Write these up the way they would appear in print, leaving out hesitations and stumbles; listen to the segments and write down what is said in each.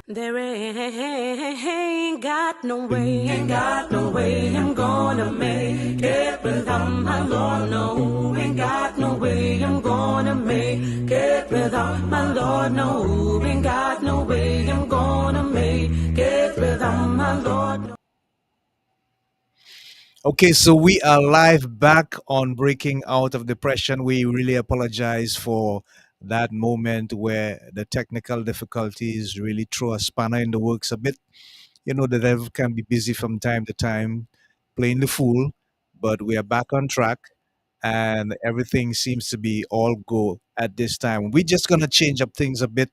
There ain't got no way, ain't got no way I'm gonna make it without my Lord. No, ain't got no way I'm gonna make it without my Lord. No, ain't got no way I'm gonna make it without my Lord. Okay, so we are live back on Breaking Out of Depression. We really apologize for that moment where the technical difficulties really throw a spanner in the works a bit. You know, the devil can be busy from time to time playing the fool, but we are back on track and everything seems to be all go at this time. We're just going to change up things a bit.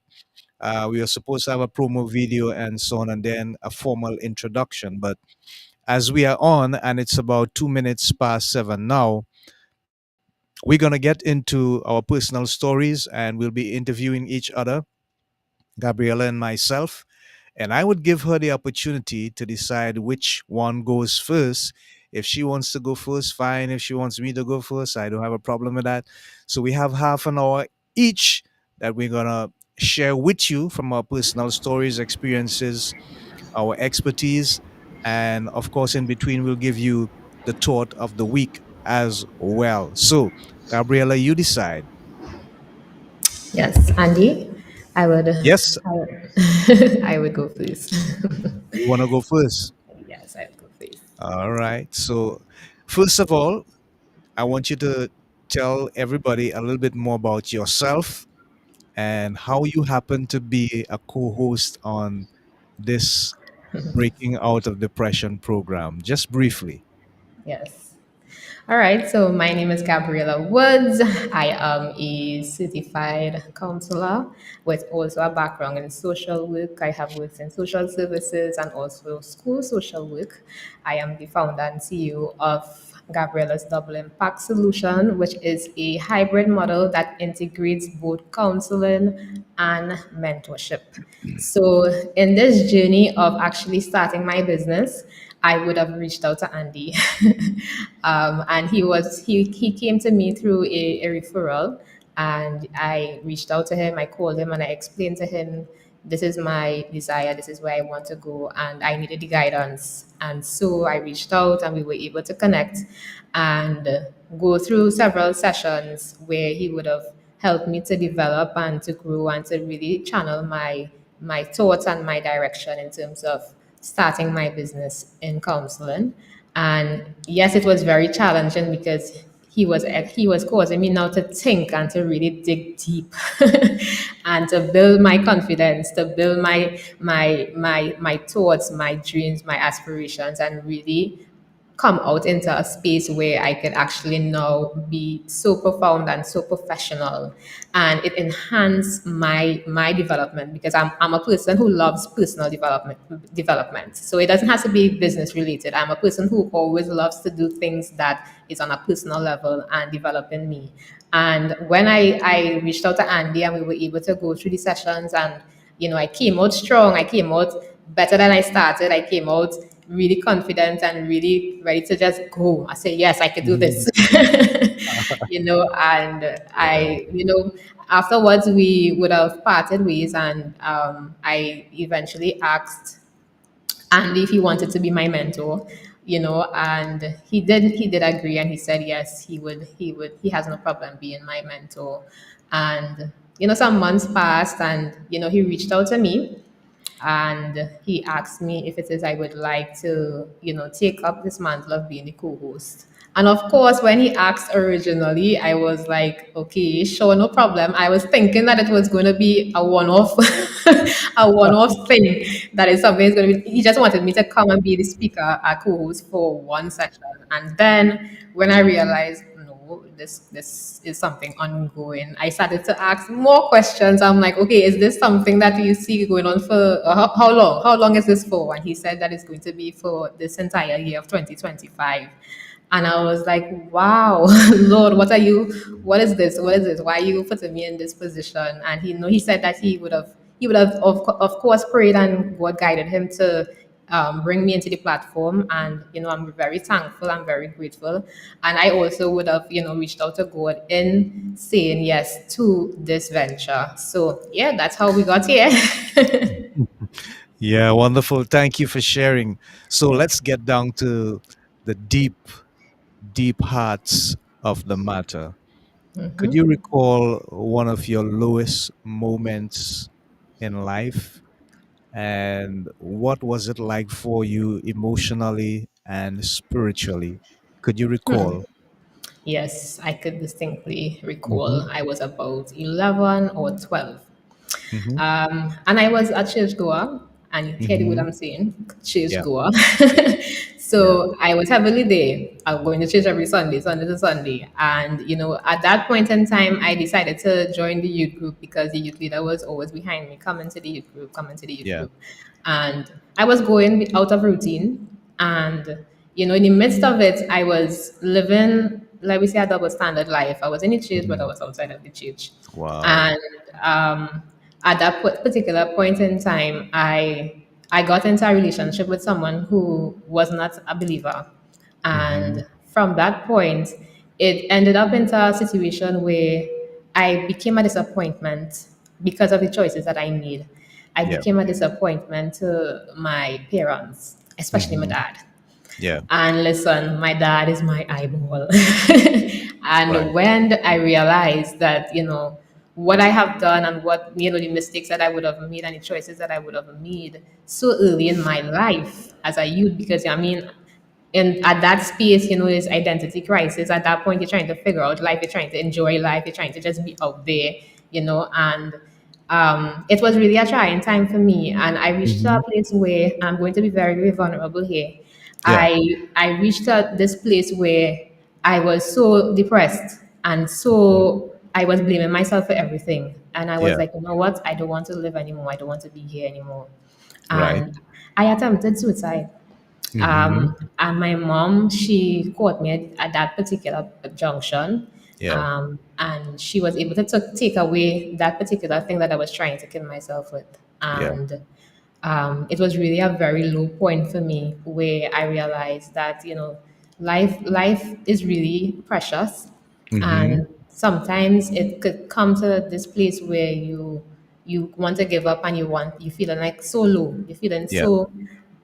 We are supposed to have a promo video and so on, and then a formal introduction. But as we are on, and it's about 2 minutes past 7 now, we're going to get into our personal stories and we'll be interviewing each other, Gabriella and myself. And I would give her the opportunity to decide which one goes first. If she wants to go first, fine. If she wants me to go first, I don't have a problem with that. So we have half an hour each that we're going to share with you from our personal stories, experiences, our expertise. And of course, in between, we'll give you the thought of the week as well. So, Gabriella, you decide. Yes, Andy, I would, Yes, I would go first. you want to go first? Yes, I would go first. All right. So, first of all, I want you to tell everybody a little bit more about yourself and how you happen to be a co host on this Breaking Out of Depression program, just briefly. Yes. All right, so my name is Gabriella Woods. I am a certified counselor with also a background in social work. I have worked in social services and also school social work. I am the founder and CEO of Gabriella's Double Impact Solution, which is a hybrid model that integrates both counseling and mentorship. So, in this journey of actually starting my business, I would have reached out to Andy, and he came to me through a referral, and I reached out to him. I called him and I explained to him, this is my desire, this is where I want to go, and I needed the guidance. And so I reached out, and we were able to connect and go through several sessions where he would have helped me to develop and to grow and to really channel my thoughts and my direction in terms of starting my business in counseling. And yes, it was very challenging because he was causing me now to think and to really dig deep and to build my confidence, to build my thoughts, my dreams, my aspirations, and really come out into a space where I could actually now be so profound and so professional, and it enhanced my development because I'm a person who loves personal development. So it doesn't have to be business related. I'm a person who always loves to do things that is on a personal level and developing me. And when I reached out to Andy and we were able to go through the sessions, and I came out strong. I came out better than I started. I came out really confident and really ready to just go. I said, yes, I could do Mhm. this. And afterwards we would have parted ways, and I eventually asked Andy if he wanted to be my mentor, and he did agree, and he said yes, he has no problem being my mentor. And some months passed, and he reached out to me, and he asked me if it is I would like to, take up this mantle of being the co-host. And of course, when he asked originally, I was like, okay, sure, no problem. I was thinking that it was going to be a one-off, a one-off thing. That is something is going to be. He just wanted me to come and be the speaker, a co-host for one session. And then when I realized, no, this is something ongoing, I started to ask more questions. I'm like, okay, is this something that you see going on for how long? How long is this for? And he said that it's going to be for this entire year of 2025. And I was like, wow, Lord, what is this? What is this? Why are you putting me in this position? And he said that he would have of course prayed, and God guided him to bring me into the platform. And I'm very thankful, I'm very grateful. And I also would have reached out to God in saying yes to this venture. So yeah, that's how we got here. Yeah, wonderful. Thank you for sharing. So let's get down to the deep hearts of the matter. Could you recall one of your lowest moments in life? And what was it like for you emotionally and spiritually? Could you recall? Yes, I could distinctly Mm-hmm. recall I was about 11 or 12. Mm-hmm. And I was a churchgoer, and you hear what Mm-hmm. I'm saying, Yeah. churchgoer. Yeah. So I was heavily there. I was going to church every Sunday, Sunday to Sunday. And, at that point in time, I decided to join the youth group because the youth leader was always behind me, coming to the youth group, coming to the youth Yeah. group. And I was going out of routine. And, in the midst of it, I was living, like we say, a double standard life. I was in the church, but I Mm-hmm. was outside of the church. Wow. And at that particular point in time, I got into a relationship with someone who was not a believer, Mm-hmm. and from that point, it ended up into a situation where I became a disappointment because of the choices that I made. I Yeah. became a disappointment to my parents, especially my Mm-hmm. dad. Yeah. And listen, my dad is my eyeball. And Right. when I realized that, what I have done and what, the mistakes that I would have made and the choices that I would have made so early in my life as a youth, because I mean, and at that space, is identity crisis. At that point, you're trying to figure out life, you're trying to enjoy life, you're trying to just be out there, and it was really a trying time for me. And I reached Mm-hmm. a place where I'm going to be very, very vulnerable here. Yeah. I reached this place where I was so depressed and Mm. so I was blaming myself for everything. And I was Yeah. like, you know what? I don't want to live anymore. I don't want to be here anymore. Right. And I attempted suicide. Mm-hmm. And my mom, she caught me at that particular junction. Yeah. And she was able to take away that particular thing that I was trying to kill myself with. Yeah. And it was really a very low point for me where I realized that, life is really precious. Mm-hmm. And sometimes it could come to this place where you want to give up and you feeling like so low. You're feeling Yeah. so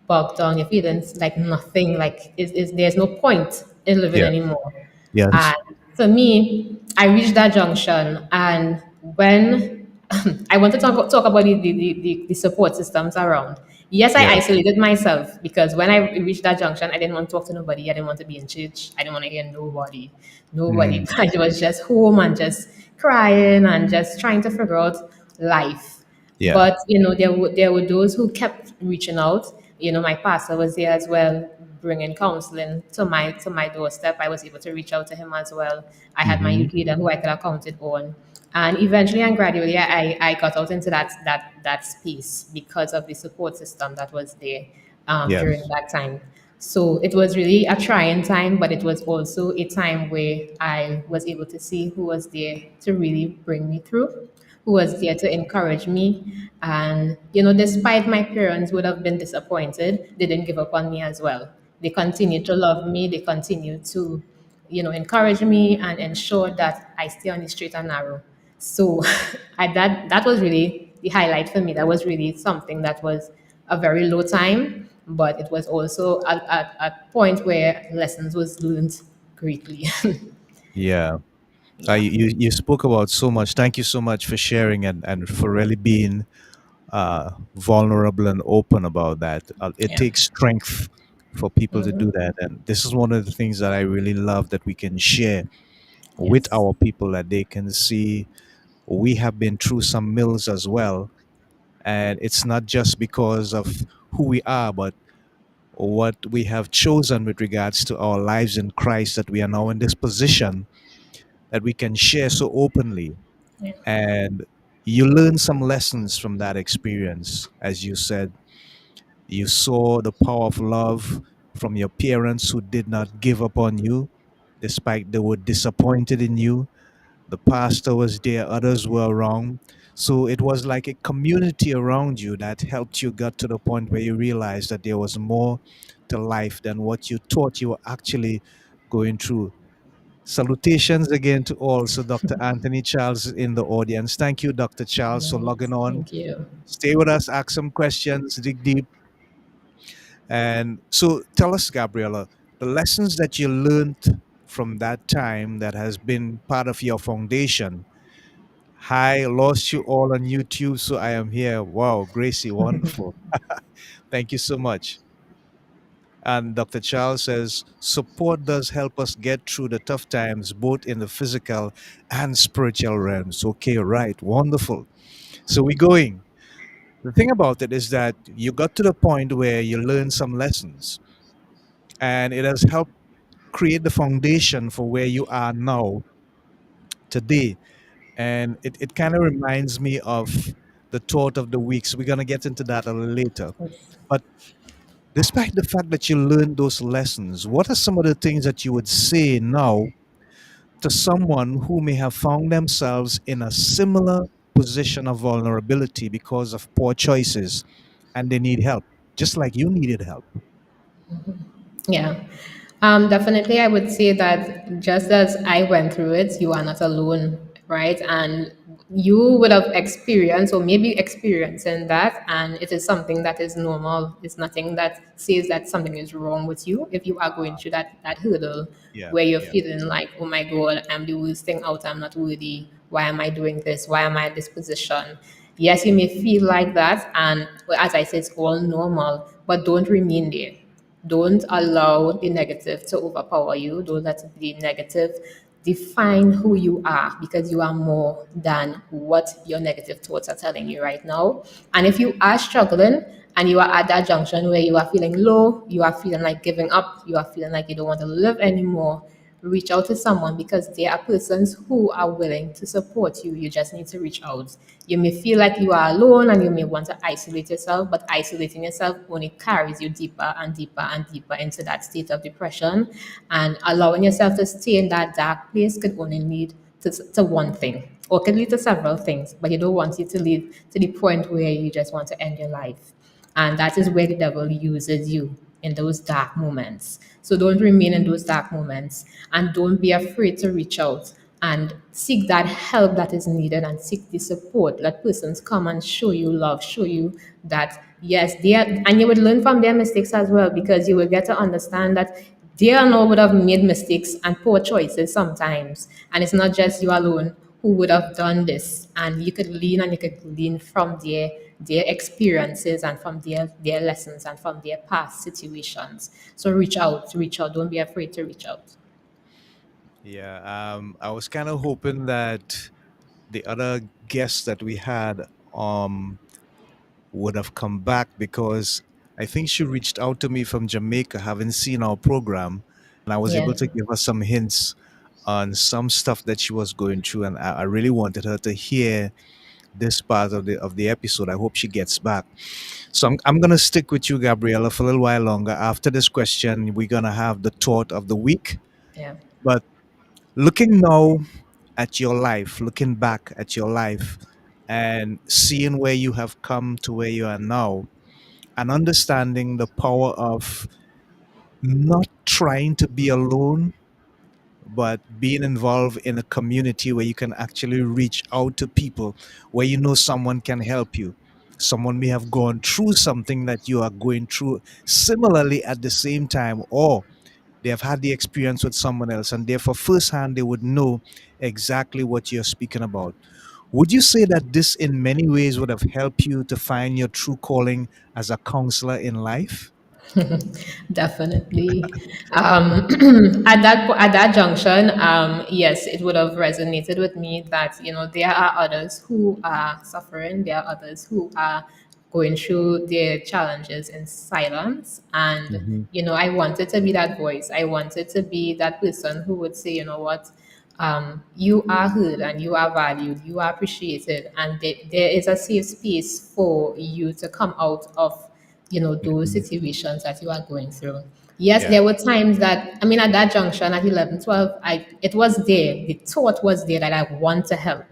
bogged down. You're feeling like nothing, like there's no point in living Yeah. anymore. Yes. And for me, I reached that junction, and when I want to talk about the support systems around. Yes, I Yeah. isolated myself because when I reached that junction, I didn't want to talk to nobody. I didn't want to be in church. I didn't want to hear nobody. Nobody. Mm. I was just home and just crying and just trying to figure out life. Yeah. But there were those who kept reaching out. My pastor was there as well, bringing counseling to my doorstep. I was able to reach out to him as well. I had my Mm-hmm. youth leader who I could have counted on, and eventually and gradually, I got out into that space because of the support system that was there during Yes. that time. So it was really a trying time, but it was also a time where I was able to see who was there to really bring me through, who was there to encourage me. And, despite my parents would have been disappointed, they didn't give up on me as well. They continued to love me. They continued to, encourage me and ensure that I stay on the straight and narrow. So that was really the highlight for me. That was really something that was a very low time, but it was also a point where lessons was learned greatly. Yeah. Yeah. You spoke about so much. Thank you so much for sharing and for really being vulnerable and open about that. It Yeah. takes strength for people to do that. And this is one of the things that I really love that we can share with Yes. our people that they can see we have been through some mills as well. And it's not just because of who we are, but what we have chosen with regards to our lives in Christ that we are now in this position that we can share so openly. Yeah. And you learn some lessons from that experience. As you said, you saw the power of love from your parents who did not give up on you despite they were disappointed in you. The pastor was there, others were around. So it was like a community around you that helped you get to the point where you realized that there was more to life than what you thought you were actually going through. Salutations again to also Dr. Anthony Charles in the audience. Thank you, Dr. Charles, for logging Nice. on. Thank you. Stay with us, ask some questions, dig deep. And so tell us, Gabriella, the lessons that you learned from that time that has been part of your foundation. Hi, lost you all on YouTube, so I am here. Wow, Gracie, wonderful. Thank you so much. And Dr. Charles says, support does help us get through the tough times, both in the physical and spiritual realms. Okay, right. Wonderful. So we're going. The thing about it is that you got to the point where you learn some lessons, and it has helped create the foundation for where you are now today. And it kind of reminds me of the thought of the week. So we're going to get into that a little later. Yes. But despite the fact that you learned those lessons, what are some of the things that you would say now to someone who may have found themselves in a similar position of vulnerability because of poor choices and they need help, just like you needed help? Yeah. Definitely, I would say that just as I went through it, you are not alone, right? And you would have experienced or maybe experiencing that, and it is something that is normal. It's nothing that says that something is wrong with you if you are going through that hurdle Yeah, where you're yeah, feeling like, oh my God, I'm the worst thing out, I'm not worthy. Why am I doing this? Why am I in this position? Yes, you may feel like that, and well, as I said, it's all normal, but don't remain there. Don't allow the negative to overpower you. Don't let the negative define who you are, because you are more than what your negative thoughts are telling you right now. And if you are struggling and you are at that junction where you are feeling low, you are feeling like giving up, you are feeling like you don't want to live anymore, reach out to someone, because there are persons who are willing to support you. You just need to reach out. You may feel like you are alone and you may want to isolate yourself, but isolating yourself only carries you deeper and deeper and deeper into that state of depression. And allowing yourself to stay in that dark place could only lead to one thing, or could lead to several things, but you don't want it to lead to the point where you just want to end your life. And that is where the devil uses you, in those dark moments. So don't remain in those dark moments, and don't be afraid to reach out and seek that help that is needed, and seek the support. Let persons come and show you love, show you that yes, they are, and you would learn from their mistakes as well, because you will get to understand that they all would have made mistakes and poor choices sometimes. And it's not just you alone who would have done this. And you could lean, and you could lean from their experiences, and from their lessons, and from their past situations. So reach out. Don't be afraid to reach out. Yeah. I was kind of hoping that the other guests that we had would have come back, because I think she reached out to me from Jamaica, having seen our program, and I was Yeah. able to give her some hints on some stuff that she was going through, and I really wanted her to hear this part of the episode. I hope she gets back. So I'm gonna stick with you, Gabriella, for a little while longer. After this question, we're gonna have the thought of the week. Yeah. But looking now at your life, looking back at your life, and seeing where you have come to where you are now, and understanding the power of not trying to be alone, but being involved in a community where you can actually reach out to people, where you know someone can help you. Someone may have gone through something that you are going through similarly at the same time, or they have had the experience with someone else, and therefore, firsthand, they would know exactly what you're speaking about. Would you say that this, in many ways, would have helped you to find your true calling as a counselor in life? Definitely. At that junction, yes, it would have resonated with me that there are others who are suffering. There are others who are going through their challenges in silence, and Hmm. I wanted to be that voice. I wanted to be that person who would say, you know what, you are heard and you are valued, you are appreciated, and there is a safe space for you to come out of those Hmm. situations that you are going through. Yes, Yeah. there were times that, I mean, at that junction at 11, 12, it was there, the thought was there that I want to help.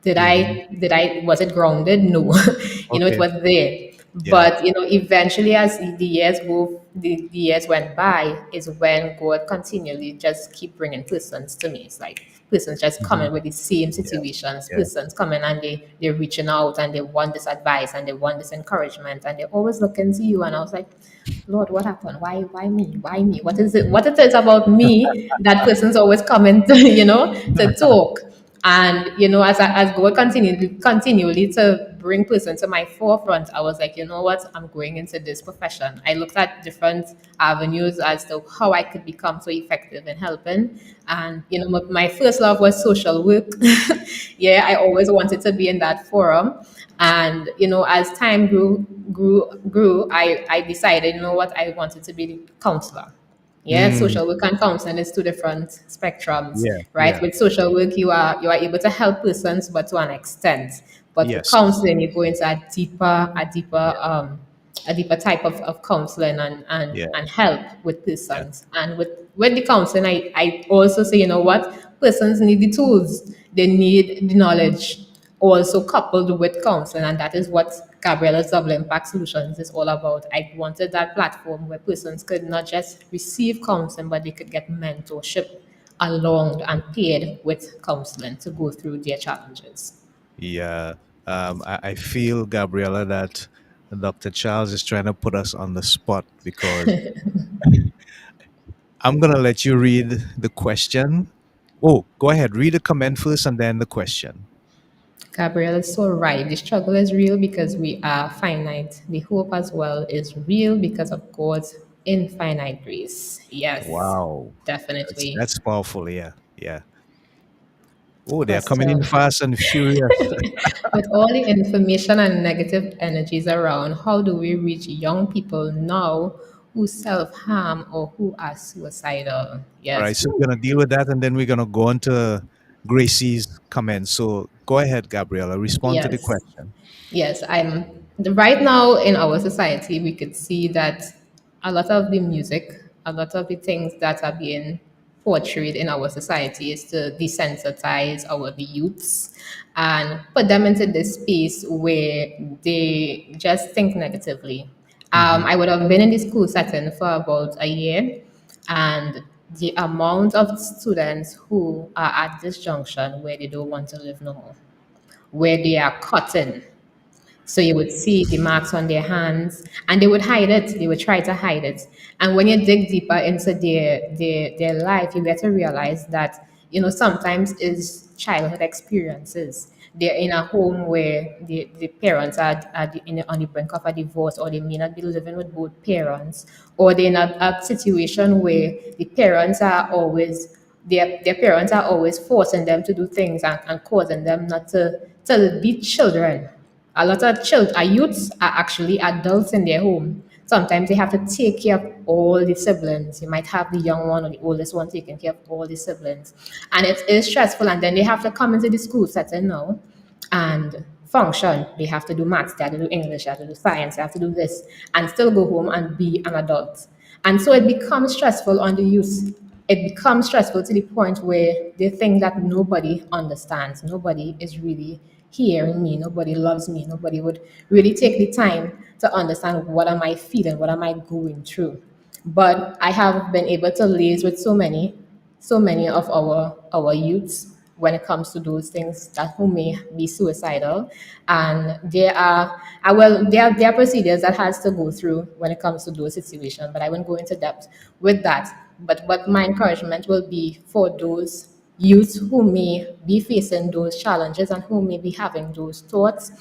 Hmm. Was it grounded? No. It Okay. was there. Yeah. But eventually, as the years went by, is when God continually just keep bringing persons to me. It's like persons just Hmm. coming with the same Yeah. situations. Yeah. Persons coming and they're reaching out and they want this advice and they want this encouragement and they're always looking to you. And I was like, Lord, what happened? Why me? Why me? What is it? What it is about me that person's always coming to, to talk? And as God continually to bring person to my forefront, I was like, you know what, I'm going into this profession. I looked at different avenues as to how I could become so effective in helping. And my first love was social work. Yeah, I always wanted to be in that forum. And as time grew, I decided, you know what, I wanted to be the counselor. Yeah, Mm, social work and counseling is two different spectrums, yeah. right? Yeah. With social work, you are able to help persons, but to an extent. But with Yes. counseling, you go into Yeah. a deeper type of counseling Yeah. and help with Yeah. persons. And with the counseling, I also say, you know what, persons need the tools, they need the knowledge, also coupled with counseling, and that is what Gabriella's Double Impact Solutions is all about. I wanted that platform where persons could not just receive counseling, but they could get mentorship along and paid with counseling to go through their challenges. Yeah. I feel, Gabriella, that Dr. Charles is trying to put us on the spot because I'm going to let you read the question. Oh, go ahead. Read the comment first and then the question. Gabrielle is so right. The struggle is real because we are finite. The hope as well is real because of God's infinite grace. Yes, Wow. definitely. That's powerful. Yeah. Yeah. Oh, they are coming in Question. fast and furious. With all the information and negative energies around, how do we reach young people now who self harm or who are suicidal? All right. Yes. So we're going to deal with that and then we're going to go on to Gracie's comments. So go ahead, Gabriella. Respond to the Yes. question. Yes, right now in our society we could see that a lot of the music, a lot of the things that are being portrayed in our society is to desensitize our youths and put them into this space where they just think negatively. Hmm. I would have been in the school setting for about a year, and the amount of students who are at this junction where they don't want to live no more, where they are cutting. So you would see the marks on their hands, and they would hide it. They would try to hide it. And when you dig deeper into their life, you get to realize that sometimes it's childhood experiences. They're in a home where the parents on the brink of a divorce, or they may not be living with both parents, or they're in a situation where the parents are always their parents are always forcing them to do things and causing them not to be children. A lot of children, youths are actually adults in their home. Sometimes they have to take care of all the siblings. You might have the young one or the oldest one taking care of all the siblings. And it is stressful. And then they have to come into the school setting now and function. They have to do maths, they have to do English, they have to do science, they have to do this, and still go home and be an adult. And so it becomes stressful on the youth. It becomes stressful to the point where they think that nobody understands, nobody is really hearing me, nobody loves me, nobody would really take the time to understand what am I feeling, what am I going through. But I have been able to liaise with so many of our youths when it comes to those things that who may be suicidal, and there are procedures that has to go through when it comes to those situations, but I won't go into depth with that. But what my encouragement will be for those youths who may be facing those challenges and who may be having those thoughts,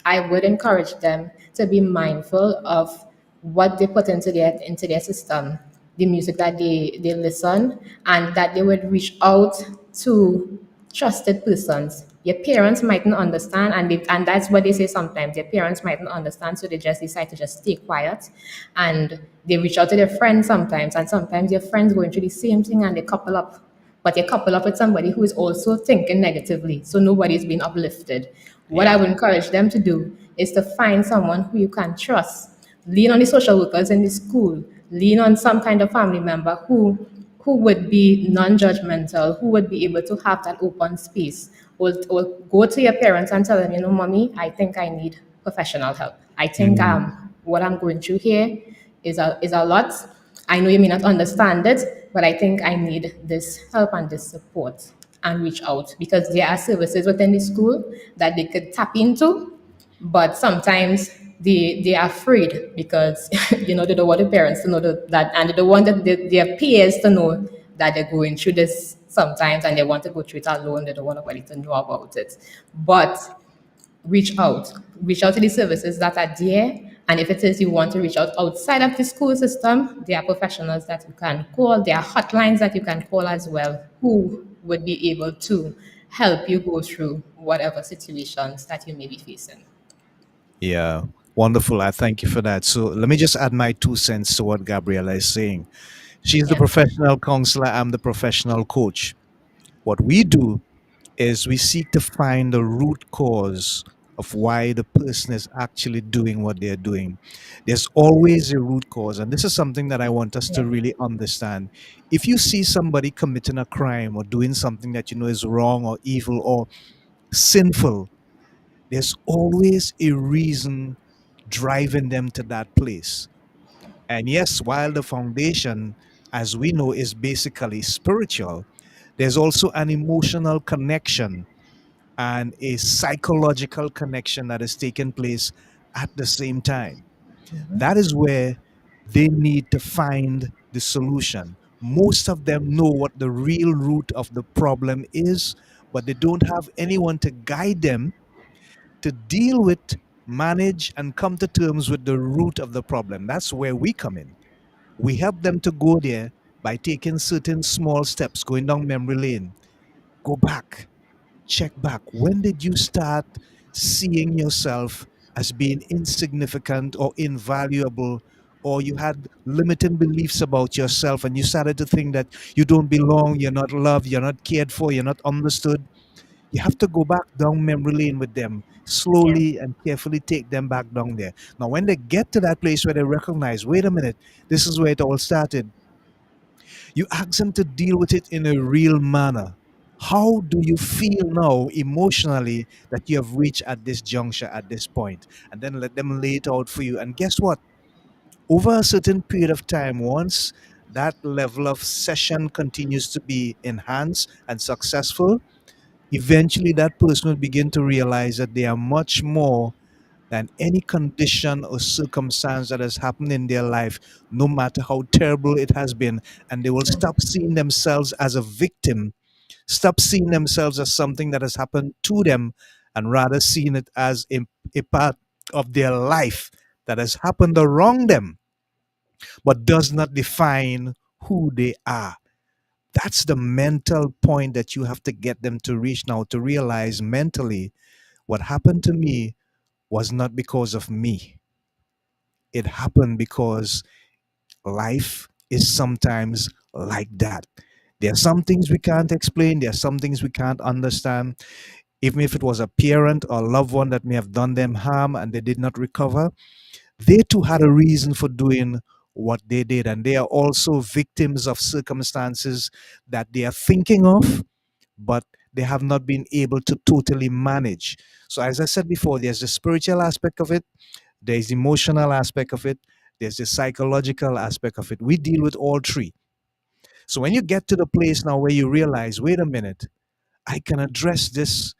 I would encourage them to be mindful of what they put into their system, the music that they listen, and that they would reach out to trusted persons. Your parents mightn't understand, and that's what they say sometimes. Their parents mightn't understand, so they just decide to just stay quiet, and they reach out to their friends sometimes, and sometimes your friends going through the same thing, and they couple up, but they couple up with somebody who is also thinking negatively, so nobody's being uplifted. What I Yeah. would encourage them to do is to find someone who you can trust. Lean on the social workers in the school. Lean on some kind of family member who would be non-judgmental, who would be able to have that open space. Or go to your parents and tell them, mommy, I think I need professional help. I think Mm, what I'm going through here is a lot. I know you may not understand it, but I think I need this help and this support, and reach out, because there are services within the school that they could tap into, but sometimes they are afraid because they don't want the parents to know that, and they don't want their peers to know that they're going through this sometimes, and they want to go through it alone. They don't want nobody to know about it. But reach out to the services that are there. And if it is you want to reach out outside of the school system, there are professionals that you can call. There are hotlines that you can call as well, who would be able to help you go through whatever situations that you may be facing. Yeah, wonderful. I thank you for that. So let me just add my 2 cents to what Gabriella is saying. She's the Yeah. professional counselor, I'm the professional coach. What we do is we seek to find the root cause of why the person is actually doing what they're doing. There's always a root cause, and this is something that I want us to Yeah. really understand. If you see somebody committing a crime or doing something that you know is wrong or evil or sinful, there's always a reason driving them to that place. And yes, while the foundation, as we know, is basically spiritual, there's also an emotional connection and a psychological connection that is taking place at the same time. That is where they need to find the solution. Most of them know what the real root of the problem is, but they don't have anyone to guide them to deal with, manage, and come to terms with the root of the problem. That's where we come in. We help them to go there by taking certain small steps, going down memory lane. Go back, check back. When did you start seeing yourself as being insignificant or invaluable? Or you had limiting beliefs about yourself and you started to think that you don't belong, you're not loved, you're not cared for, you're not understood. You have to go back down memory lane with them, Yeah. slowly and carefully take them back down there. Now, when they get to that place where they recognize, wait a minute, this is where it all started, you ask them to deal with it in a real manner. How do you feel now emotionally that you have reached at this juncture, at this point? And then let them lay it out for you. And guess what? Over a certain period of time, once that level of session continues to be enhanced and successful, eventually that person will begin to realize that they are much more than any condition or circumstance that has happened in their life, no matter how terrible it has been. And they will stop seeing themselves as a victim, stop seeing themselves as something that has happened to them, and rather seeing it as a part of their life that has happened around them, but does not define who they are. That's the mental point that you have to get them to reach now, to realize mentally what happened to me was not because of me. It happened because life is sometimes like that. There are some things we can't explain, there are some things we can't understand. Even if it was a parent or a loved one that may have done them harm and they did not recover, they too had a reason for doing what they did. And they are also victims of circumstances that they are thinking of, but they have not been able to totally manage. So, as I said before, there's the spiritual aspect of it, there's the emotional aspect of it, there's the psychological aspect of it. We deal with all three. So, when you get to the place now where you realize, wait a minute, I can address this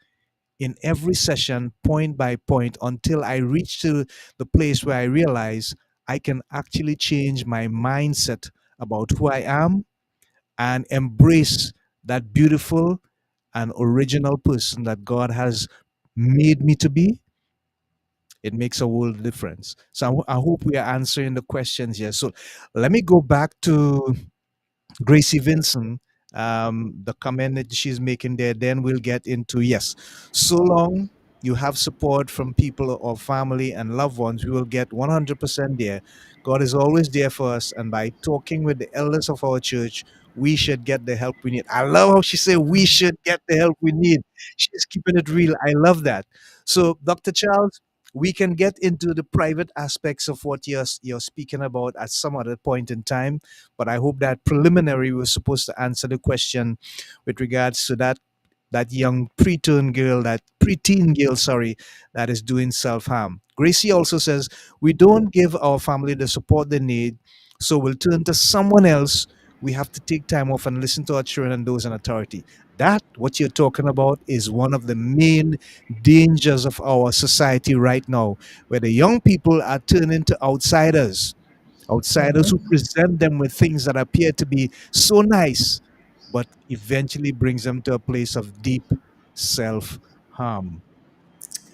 in every session, point by point, until I reach to the place where I realize I can actually change my mindset about who I am and embrace that beautiful and original person that God has made me to be. It makes a world difference. So I hope we are answering the questions here. So let me go back to Gracie Vincent, the comment that she's making there, then we'll get into yes. So long you have support from people or family and loved ones, we will get 100% there. God is always there for us, and by talking with the elders of our church, we should get the help we need. I love how she said we should get the help we need. She's keeping it real. I love that. So, Dr. Charles, we can get into the private aspects of what you're speaking about at some other point in time, but I hope that preliminary we're supposed to answer the question with regards to that that young preteen girl, sorry, that is doing self harm. Gracie also says, we don't give our family the support they need, so we'll turn to someone else. We have to take time off and listen to our children and those in authority. That, what you're talking about, is one of the main dangers of our society right now, where the young people are turning to outsiders who present them with things that appear to be so nice, but eventually brings them to a place of deep self harm.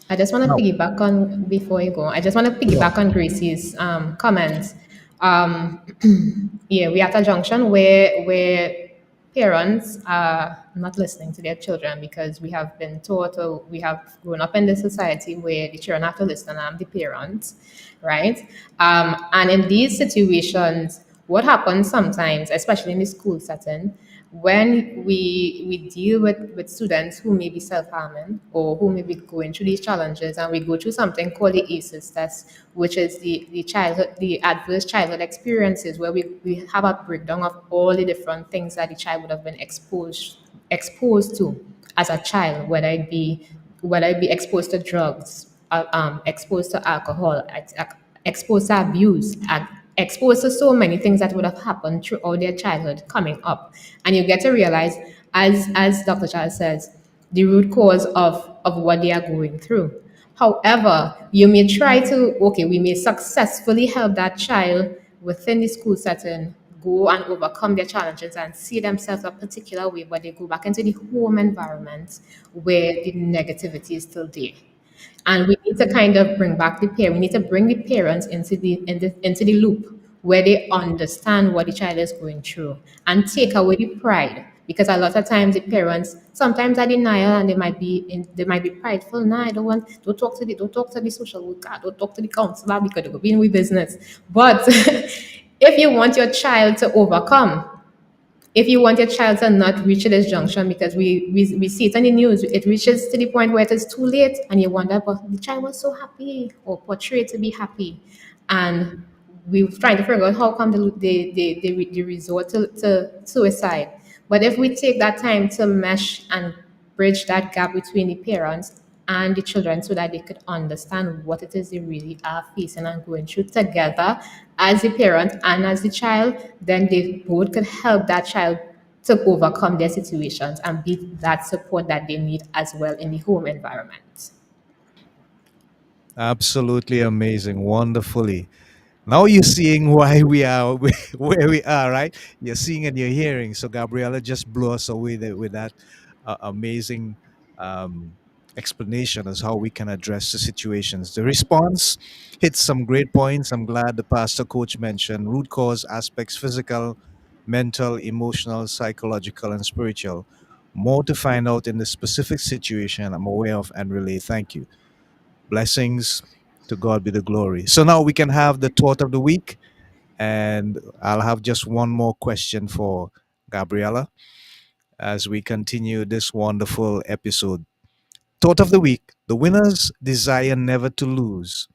I just want to Now, piggyback on before you go. I just want to sure. piggyback on Gracie's comments. Um, yeah, we're at a junction where parents are not listening to their children because we have been taught, or we have grown up in this society where the children have to listen and the parents, right? And in these situations, what happens sometimes, especially in the school setting, when we deal with students who may be self-harming or who may be going through these challenges, and we go through something called the ACEs test, which is the adverse childhood experiences, where we have a breakdown of all the different things that the child would have been exposed to as a child, whether it be exposed to drugs, exposed to alcohol, exposed to abuse, and exposed to so many things that would have happened throughout their childhood coming up. And you get to realize, as Dr. Charles says, the root cause of what they are going through. However, you may try to, okay, we may successfully help that child within the school setting go and overcome their challenges and see themselves a particular way, but they go back into the home environment where the negativity is still there. And we need to kind of bring back the parent. We need to bring the parents into the loop where they understand what the child is going through and take away the pride. Because a lot of times the parents sometimes are denial and they might be prideful. No, I don't want, don't talk to the social worker, don't talk to the counselor because they're being with business. But if you want your child to overcome, if you want your child to not reach this junction, because we see it on the news, it reaches to the point where it is too late, and you wonder, but the child was so happy or portrayed to be happy. And we're trying to figure out how come they resort to suicide. But if we take that time to mesh and bridge that gap between the parents and the children so that they could understand what it is they really are facing and going through together as the parent and as the child, then they both could help that child to overcome their situations and be that support that they need as well in the home environment. Absolutely amazing, wonderfully. Now you're seeing why we are where we are, right? You're seeing and you're hearing. So Gabriella just blew us away with that amazing um, explanation as how we can address the situations. The response hits some great points. I'm glad the pastor coach mentioned root cause aspects: physical, mental, emotional, psychological, and spiritual. More to find out in the specific situation I'm aware of and relay. Thank you. Blessings. To God be the glory. So now we can have the thought of the week, and I'll have just one more question for Gabriella as we continue this wonderful episode. Thought of the week: the winners desire never to lose,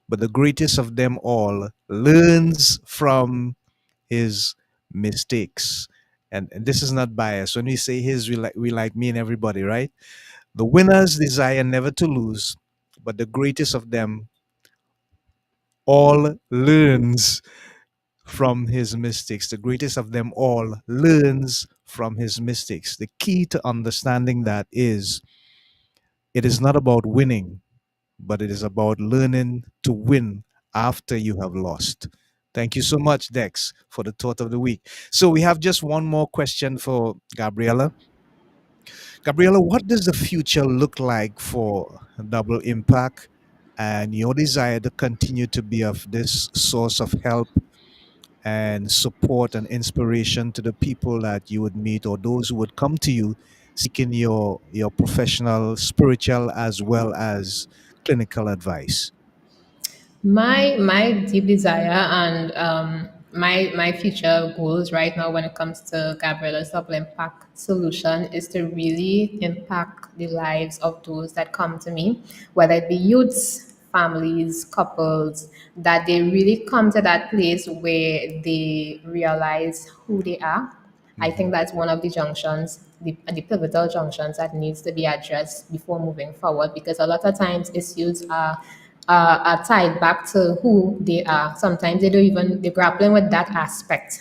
but the greatest of them all learns from his mistakes. And this is not biased. When we say his, we like mean everybody, right? The winners desire never to lose, but the greatest of them all learns from his mistakes. The greatest of them all learns from his mistakes. The key to understanding that is it is not about winning, but it is about learning to win after you have lost. Thank you so much, Dex, for the thought of the week. So we have just one more question for Gabriella. Gabriella, what does the future look like for Double Impact and your desire to continue to be of this source of help and support and inspiration to the people that you would meet or those who would come to you seeking your professional, spiritual, as well as clinical advice? My deep desire and my future goals right now when it comes to Gabriella's double impact solution is to really impact the lives of those that come to me, whether it be youths, families, couples, that they really come to that place where they realize who they are I think Hmm. that's one of the junctions, the pivotal junctions that needs to be addressed before moving forward, because a lot of times issues are tied back to who they are. Sometimes they don't even, they're grappling with that aspect,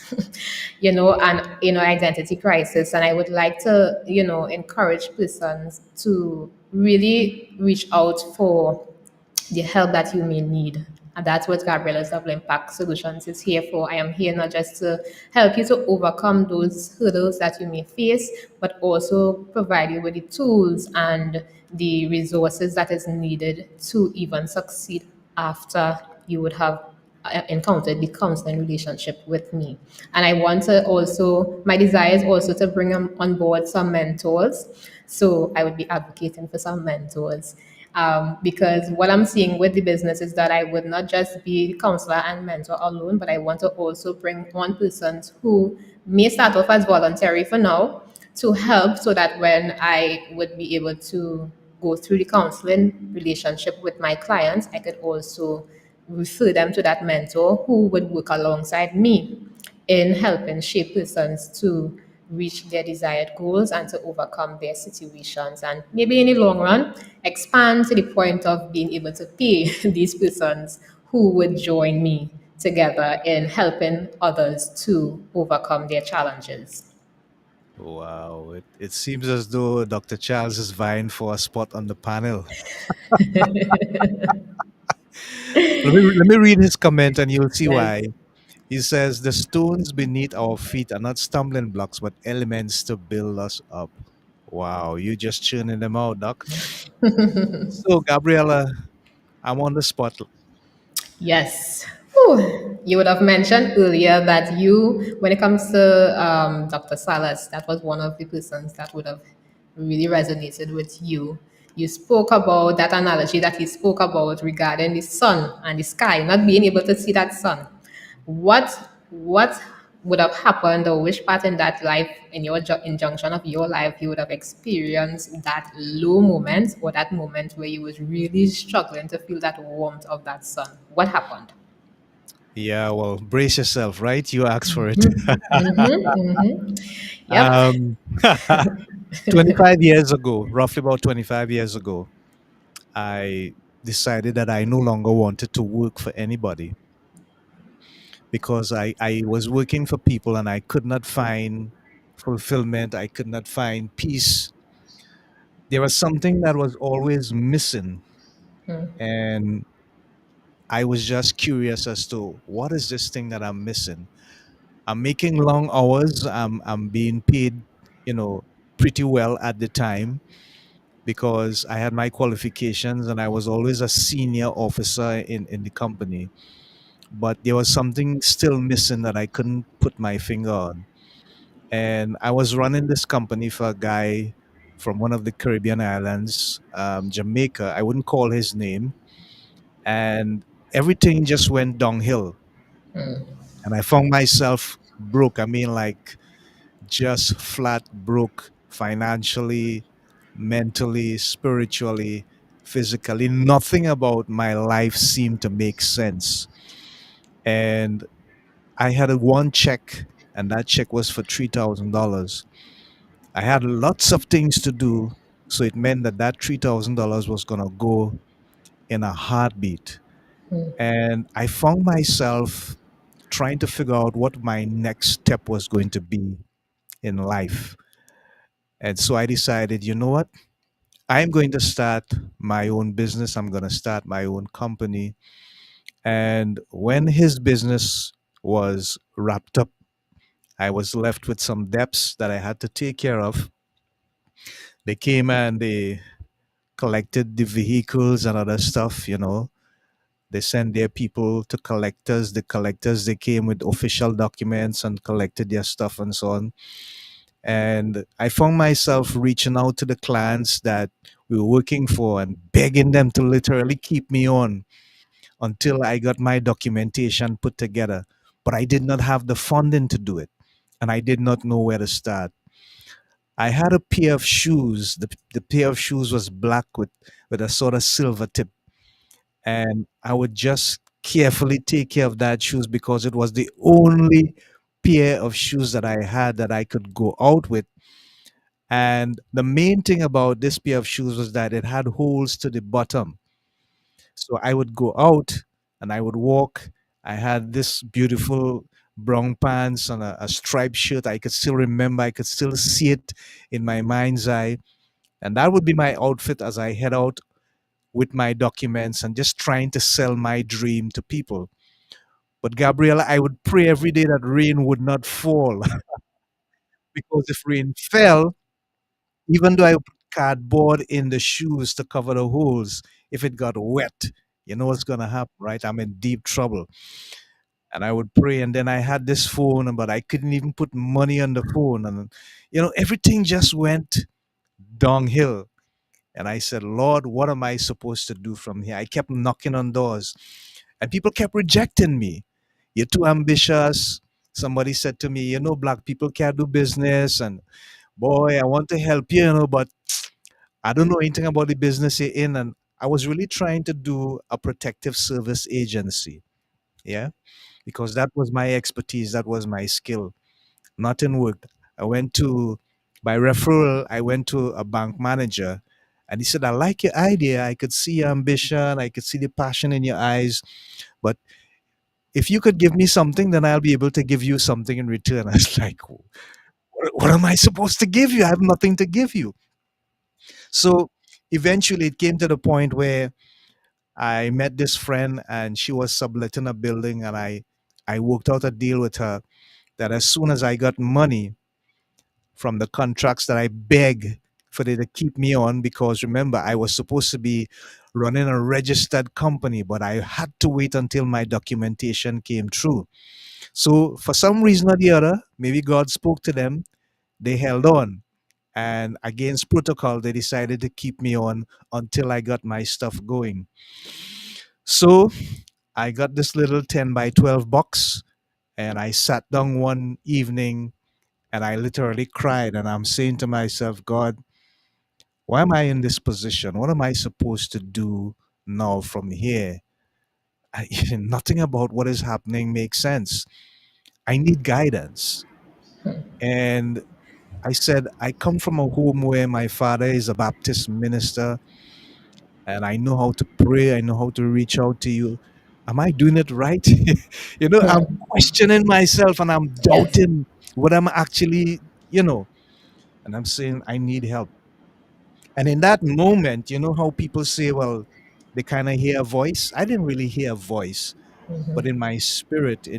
and, identity crisis. And I would like to, encourage persons to really reach out for the help that you may need. And that's what Gabriella's Double Impact Solutions is here for. I am here not just to help you to overcome those hurdles that you may face, but also provide you with the tools and the resources that is needed to even succeed after you would have encountered the counseling relationship with me. And I want to also, my desire is also to bring on board some mentors. So I would be advocating for some mentors. Because what I'm seeing with the business is that I would not just be counselor and mentor alone, but I want to also bring on persons who may start off as voluntary for now to help, so that when I would be able to go through the counseling relationship with my clients, I could also refer them to that mentor who would work alongside me in helping shape persons to reach their desired goals and to overcome their situations, and maybe in the long run expand to the point of being able to pay these persons who would join me together in helping others to overcome their challenges. Wow, it seems as though Dr. Charles is vying for a spot on the panel. Let me read his comment and you'll see Yes. why. He says, "The stones beneath our feet are not stumbling blocks, but elements to build us up." Wow, you just churning them out, Doc. So, Gabriella, I'm on the spot. Yes. Whew. You would have mentioned earlier that you, when it comes to Dr. Salas, that was one of the persons that would have really resonated with you. You spoke about that analogy that he spoke about regarding the sun and the sky, not being able to see that sun. What would have happened, or which part in that life, in your injunction of your life, you would have experienced that low moment, or that moment where you was really struggling to feel that warmth of that sun? What happened? Yeah, well, brace yourself, right? You asked for it. Yep. 25 years ago, roughly about 25 years ago, I decided that I no longer wanted to work for anybody because I was working for people and I could not find fulfillment. I could not find peace. There was something that was always missing. And I was just curious as to what is this thing that I'm missing? I'm making long hours. I'm being paid, you know, pretty well at the time because I had my qualifications and I was always a senior officer in the company. But there was something still missing that I couldn't put my finger on. And I was running this company for a guy from one of the Caribbean islands, Jamaica. I wouldn't call his name. And everything just went downhill. And I found myself broke. I mean, like just flat broke financially, mentally, spiritually, physically. Nothing about my life seemed to make sense. And I had a one check, and that check was for $3,000. I had lots of things to do, so it meant that that $3,000 was going to go in a heartbeat. And I found myself trying to figure out what my next step was going to be in life. And so I decided, you know what? I'm going to start my own business. I'm going to start my own company. And when his business was wrapped up, I was left with some debts that I had to take care of. They came and they collected the vehicles and other stuff, you know. They sent their people to collectors. The collectors, they came with official documents and collected their stuff and so on. And I found myself reaching out to the clients that we were working for and begging them to literally keep me on until I got my documentation put together. But I did not have the funding to do it. And I did not know where to start. I had a pair of shoes. The pair of shoes was black with a sort of silver tip. And I would just carefully take care of that shoes because it was the only pair of shoes that I had that I could go out with. And the main thing about this pair of shoes was that it had holes to the bottom. So I would go out and I would walk. I had this beautiful brown pants and a striped shirt. I could still remember, I could still see it in my mind's eye. And that would be my outfit as I head out with my documents and just trying to sell my dream to people. But Gabriella, I would pray every day that rain would not fall because if rain fell, even though I put cardboard in the shoes to cover the holes, if it got wet, you know what's going to happen, right? I'm in deep trouble. And I would pray. And then I had this phone, but I couldn't even put money on the phone. And, everything just went downhill. And I said, Lord, what am I supposed to do from here? I kept knocking on doors, and people kept rejecting me. You're too ambitious. Somebody said to me, black people can't do business. And boy, I want to help you, but I don't know anything about the business you're in. And I was really trying to do a protective service agency. Yeah. Because that was my expertise. That was my skill. Nothing worked. I went to, by referral, I went to a bank manager, and he said, I like your idea. I could see your ambition. I could see the passion in your eyes. But if you could give me something, then I'll be able to give you something in return. I was like, what am I supposed to give you? I have nothing to give you. So eventually it came to the point where I met this friend and she was subletting a building, and I worked out a deal with her that as soon as I got money from the contracts that I begged for them to keep me on, because remember, I was supposed to be running a registered company, but I had to wait until my documentation came through. So for some reason or the other, maybe God spoke to them, they held on. And against protocol, they decided to keep me on until I got my stuff going. So I got this little 10 by 12 box, and I sat down one evening and I literally cried. And I'm saying to myself, God, why am I in this position? What am I supposed to do now from here? Nothing about what is happening makes sense. I need guidance. And I said, I come from a home where my father is a Baptist minister, and I know how to pray. I know how to reach out to you. Am I doing it right? I'm questioning myself and I'm Yes. doubting what I'm actually, and I'm saying, I need help. And in that moment, you know how people say, well, they kind of hear a voice? I didn't really hear a voice, but in my spirit,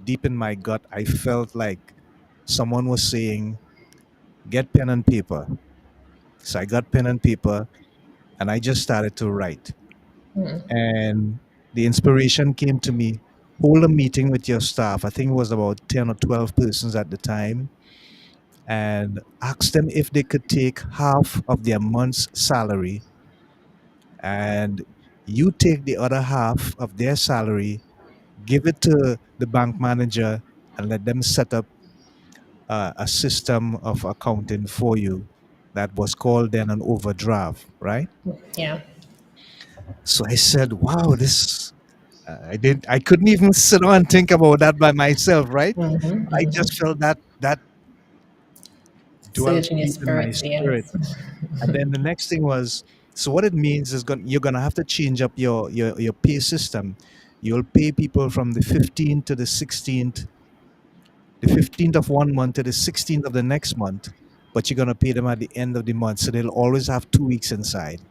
deep in my gut, I felt like someone was saying, get pen and paper. So I got pen and paper and I just started to write. And the inspiration came to me, hold a meeting with your staff. I think it was about 10 or 12 persons at the time, and ask them if they could take half of their month's salary, and you take the other half of their salary, give it to the bank manager, and let them set up a system of accounting for you that was called then an overdraft, right? Yeah. So I said, wow, this I couldn't even sit down and think about that by myself, right? I just felt that dwelt Surge in your deep in my spirit. spirit. Yes. And then the next thing was, so what it means is you're gonna have to change up your pay system. You'll pay people from the 15th of one month to the 16th of the next month, but you're gonna pay them at the end of the month. So they'll always have 2 weeks inside.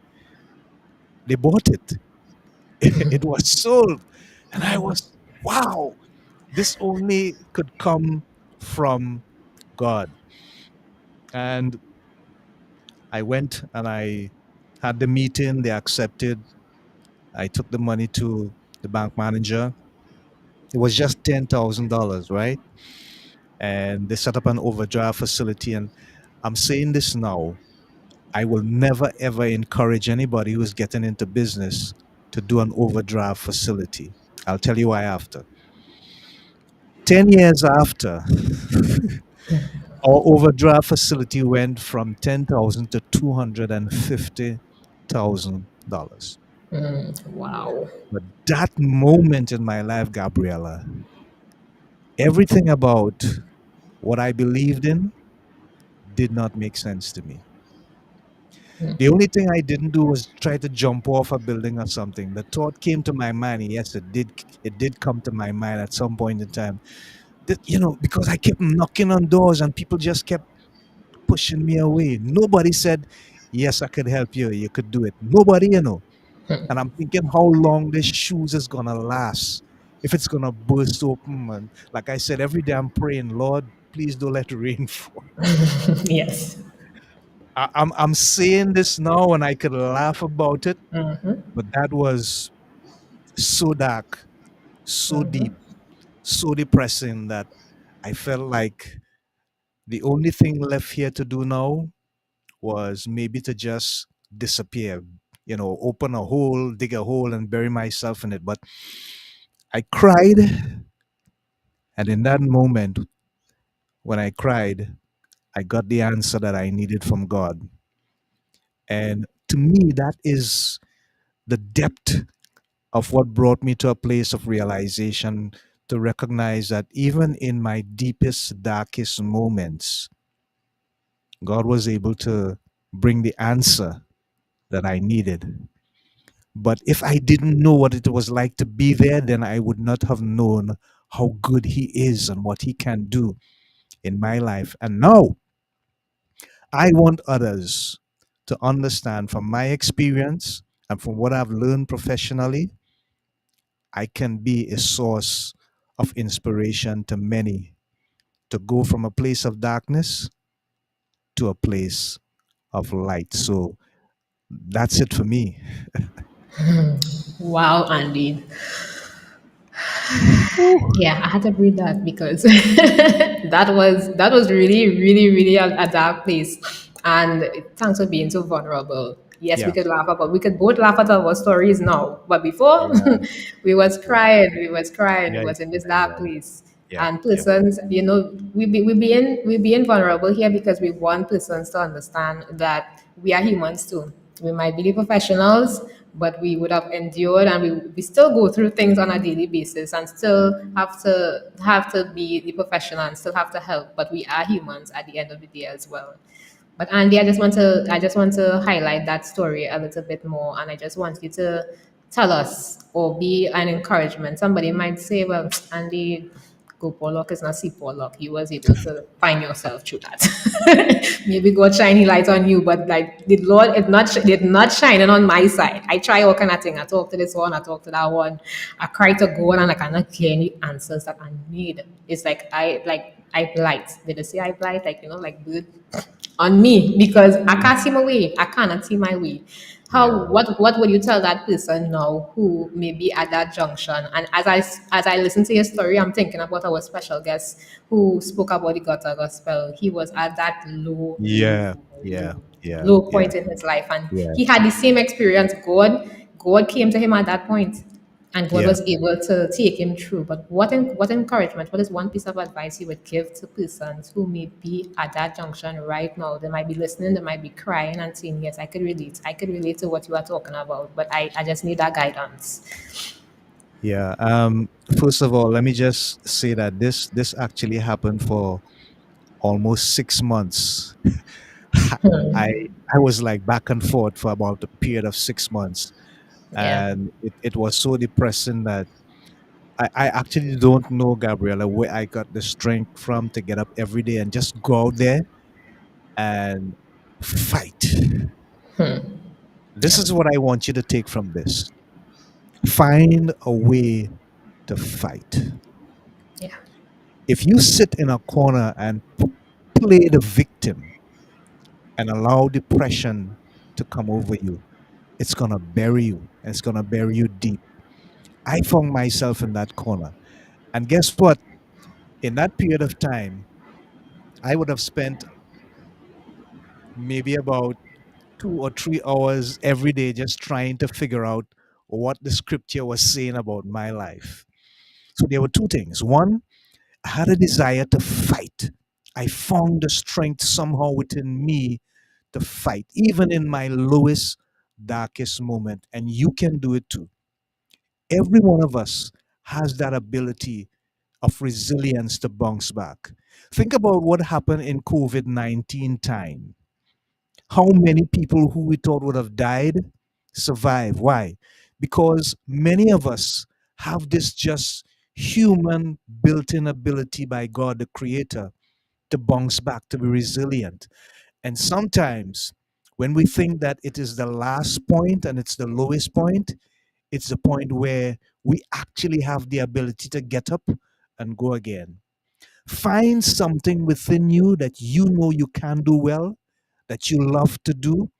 They bought it. It was sold. And I was, wow, this only could come from God. And I went and I had the meeting, they accepted. I took the money to the bank manager. It was just $10,000, right? And they set up an overdraft facility. And I'm saying this now, I will never ever encourage anybody who's getting into business to do an overdraft facility. I'll tell you why after. 10 years after, our overdraft facility went from 10,000 to $250,000. Wow. But that moment in my life, Gabriella, Everything about what I believed in did not make sense to me. The only thing I didn't do was try to jump off a building or something. The thought came to my mind. Yes, it did come to my mind at some point in time. That, because I kept knocking on doors and people just kept pushing me away. Nobody said, "Yes, I could help you. You could do it." Nobody. And I'm thinking how long this shoes is gonna last. If it's gonna burst open, and like I said, every day I'm praying, Lord, please don't let the rain fall. Yes. I'm saying this now and I could laugh about it, Mm-hmm. but that was so dark, so deep, so depressing that I felt like the only thing left here to do now was maybe to just disappear, open a hole, dig a hole, and bury myself in it. But I cried, and in that moment, when I cried, I got the answer that I needed from God. And to me, that is the depth of what brought me to a place of realization, to recognize that even in my deepest, darkest moments, God was able to bring the answer that I needed. But if I didn't know what it was like to be there, then I would not have known how good He is and what He can do in my life. And now I want others to understand from my experience and from what I've learned professionally, I can be a source of inspiration to many to go from a place of darkness to a place of light. So that's it for me. Wow, Andy. Ooh. Yeah, I had to read that because that was really, really, really a dark place. And thanks for being so vulnerable. Yes, Yeah, we could both laugh at our stories now. But before yeah, yeah, we yeah, was in this yeah, dark place. yeah, And yeah, persons, we being vulnerable here because we want persons to understand that we are humans too. We might be the professionals, but we would have endured and we still go through things on a daily basis and still have to be the professional and still have to help. But we are humans at the end of the day as well. But Andy, I just want to highlight that story a little bit more, and I just want you to tell us or be an encouragement. Somebody might say, "Well, Andy, go Pollock is not see Pollock. You was able to find yourself through that. Maybe God shiny light on you, but like the Lord did not shining on my side. I try all kind of thing. I talk to this one, I talk to that one. I cry to God, and I cannot get any answers that I need. It's like I blight. Did they say I blight? Like like bird on me because I can't see my way. I cannot see my way. yeah, What would you tell that person now who may be at that junction? And as I listen to your story, I'm thinking about our special guest who spoke about the gutter gospel. He was at that low, low, yeah, yeah, low, yeah, low yeah, point in his life, and yeah, he had the same experience. God came to him at that point, and God yeah. was able to take him through. But what encouragement, what is one piece of advice you would give to persons who may be at that junction right now? They might be listening, they might be crying and saying, "Yes, I could relate. I could relate to what you are talking about, but I just need that guidance." Yeah. First of all, let me just say that this actually happened for almost 6 months. I I was like back and forth for about a period of 6 months, Yeah. and it was so depressing that I actually don't know, Gabriella, where I got the strength from to get up every day and just go out there and fight. This Yeah. is what I want you to take from this. Find a way to fight. Yeah. If you sit in a corner and play the victim and allow depression to come over you, it's going to bury you and it's going to bury you deep. I found myself in that corner. And guess what? In that period of time, I would have spent maybe about 2 or 3 hours every day just trying to figure out what the scripture was saying about my life. So there were two things. One, I had a desire to fight. I found the strength somehow within me to fight, even in my lowest, darkest moment. And you can do it too. Every one of us has that ability of resilience to bounce back. Think about what happened in COVID 19 time. How many people who we thought would have died survive? Why? Because many of us have this just human built in ability by God, the Creator, to bounce back, to be resilient. And sometimes when we think that it is the last point and it's the lowest point, it's the point where we actually have the ability to get up and go again. Find something within you that you know you can do well, that you love to do,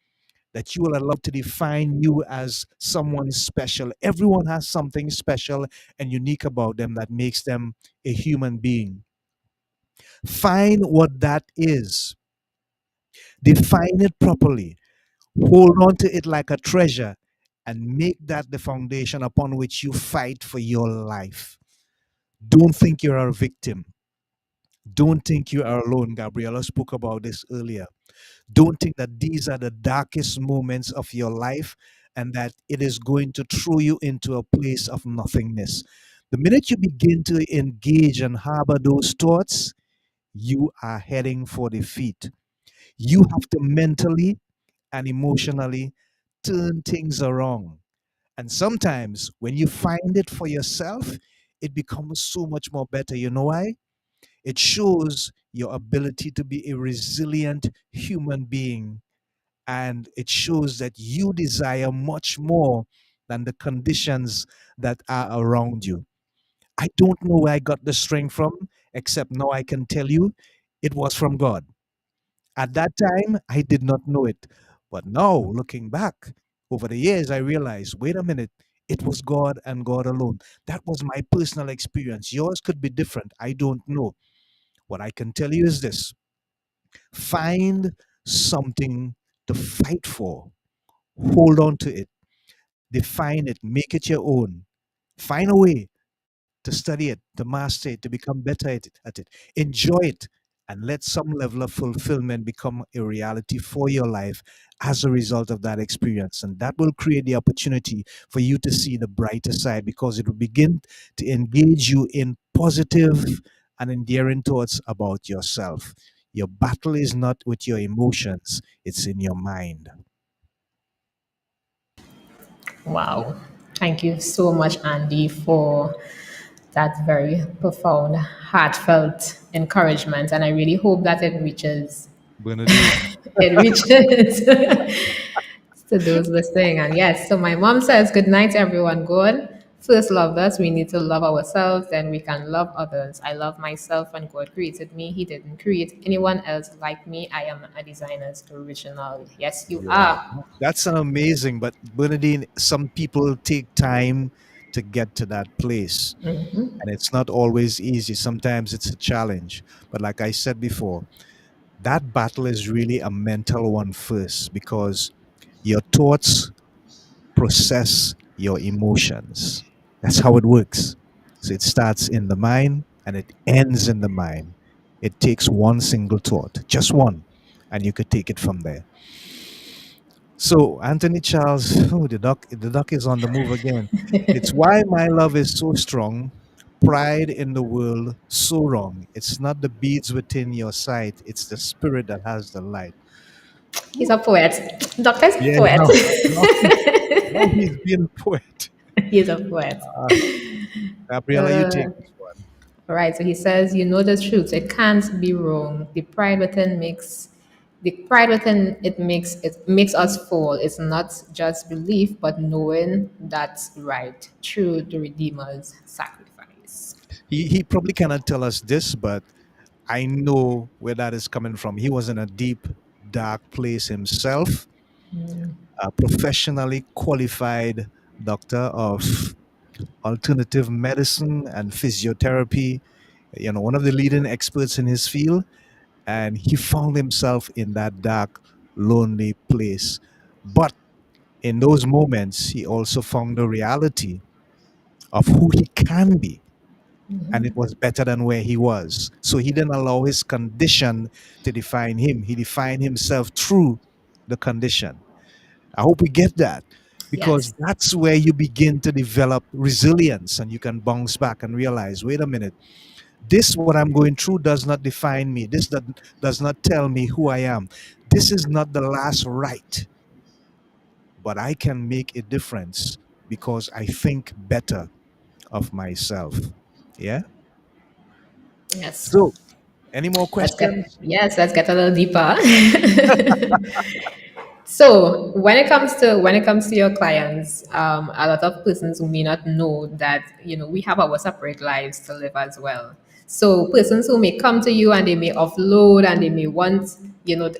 that you will allow to define you as someone special. Everyone has something special and unique about them that makes them a human being. Find what that is, define it properly, hold on to it like a treasure, and make that the foundation upon which you fight for your life. Don't think you're a victim. Don't think you are alone. Gabriella spoke about this earlier. Don't think that these are the darkest moments of your life and that it is going to throw you into a place of nothingness. The minute you begin to engage and harbor those thoughts, you are heading for defeat. You have to mentally and emotionally turn things around. And sometimes when you find it for yourself, it becomes so much more better. You know why? It shows your ability to be a resilient human being, and it shows that you desire much more than the conditions that are around you. I don't know where I got the strength from, except now I can tell you it was from God. At that time, I did not know it. But now, looking back over the years, I realized wait a minute, it was God and God alone. That was my personal experience. Yours could be different. I don't know. What I can tell you is this: find something to fight for, hold on to it, define it, make it your own. Find a way to study it, to master it, to become better at it. Enjoy it, and let some level of fulfillment become a reality for your life as a result of that experience. And that will create the opportunity for you to see the brighter side because it will begin to engage you in positive and endearing thoughts about yourself. Your battle is not with your emotions, it's in your mind. Wow. Thank you so much, Andy, for that very profound, heartfelt encouragement. And I really hope that Bernadine. it reaches to those listening. And yes, so my mom says, good night, everyone. God first loved us. We need to love ourselves, then we can love others. I love myself when God created me. He didn't create anyone else like me. I am a designer's original. Yes, you Yeah, are. that's an amazing. But Bernadine, some people take time to get to that place, and it's not always easy. Sometimes it's a challenge. But like I said before, that battle is really a mental one first because your thoughts process your emotions. That's how it works. So it starts in the mind and it ends in the mind. It takes one single thought, just one, and you could take it from there. So Anthony Charles, oh, the duck is on the move again. It's why my love is so strong. Pride in the world so wrong. It's not the beads within your sight. It's the spirit that has the light. He's a poet. Doctor's a Yeah, poet. now he's being a poet. He's a poet. Uh, Gabriella, you take this one. All right. So he says, you know the truth. It can't be wrong. The pride within it makes us fall. It's not just belief, but knowing that's right through the Redeemer's sacrifice. He probably cannot tell us this, but I know where that is coming from. He was in a deep, dark place himself, a professionally qualified doctor of alternative medicine and physiotherapy, one of the leading experts in his field. And he found himself in that dark, lonely place. But in those moments, he also found the reality of who he can be. And it was better than where he was. So he didn't allow his condition to define him. He defined himself through the condition. I hope we get that. because Yes. that's where you begin to develop resilience and you can bounce back and realize, wait a minute, this, what I'm going through, does not define me. This does not tell me who I am. This is not the last right, but I can make a difference because I think better of myself. Yeah. Yes. So, any more questions? Let's get a little deeper. So when it comes to your clients, a lot of persons who may not know that we have our separate lives to live as well. So persons who may come to you and they may offload and they may want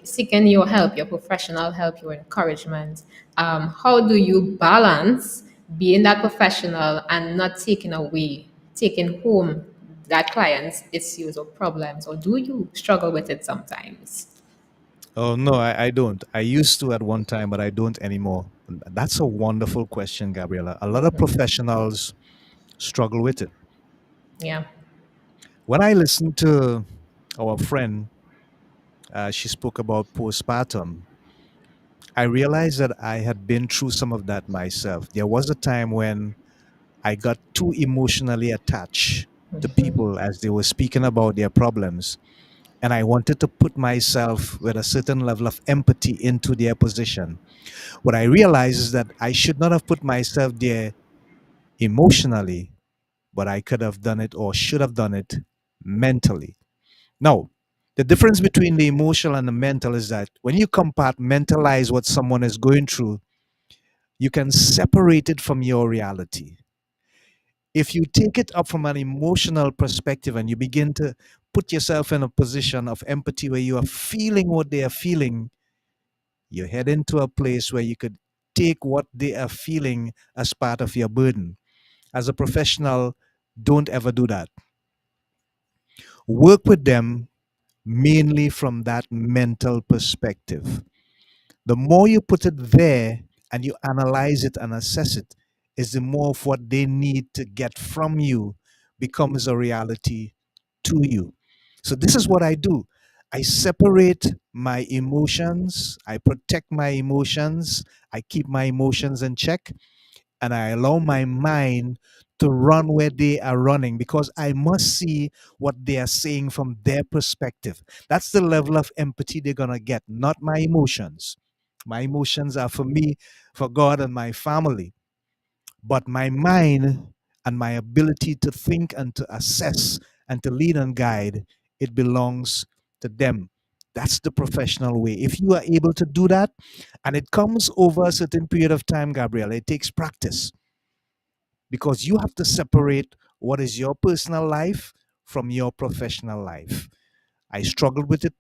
seeking your help, your professional help, your encouragement. How do you balance being that professional and not taking home that client's issues or problems, or do you struggle with it sometimes? Oh, no, I don't. I used to at one time, but I don't anymore. That's a wonderful question, Gabriella. A lot of professionals struggle with it. Yeah. When I listened to our friend, she spoke about postpartum, I realized that I had been through some of that myself. There was a time when I got too emotionally attached to people as they were speaking about their problems. And I wanted to put myself with a certain level of empathy into their position. What I realized is that I should not have put myself there emotionally, but I could have done it or should have done it mentally. Now, the difference between the emotional and the mental is that when you compartmentalize what someone is going through, you can separate it from your reality. If you take it up from an emotional perspective and you begin to put yourself in a position of empathy where you are feeling what they are feeling, you head into a place where you could take what they are feeling as part of your burden. As a professional, don't ever do that. Work with them mainly from that mental perspective. The more you put it there and you analyze it and assess it, is the more of what they need to get from you becomes a reality to you. So, this is what I do. I separate my emotions, I protect my emotions, I keep my emotions in check, and I allow my mind to run where they are running because I must see what they are saying from their perspective. That's the level of empathy they're going to get, not my emotions. My emotions are for me, for God, and my family. But my mind and my ability to think and to assess and to lead and guide, it belongs to them. That's the professional way. If you are able to do that, and it comes over a certain period of time, Gabriel, it takes practice because you have to separate what is your personal life from your professional life. I struggled with it,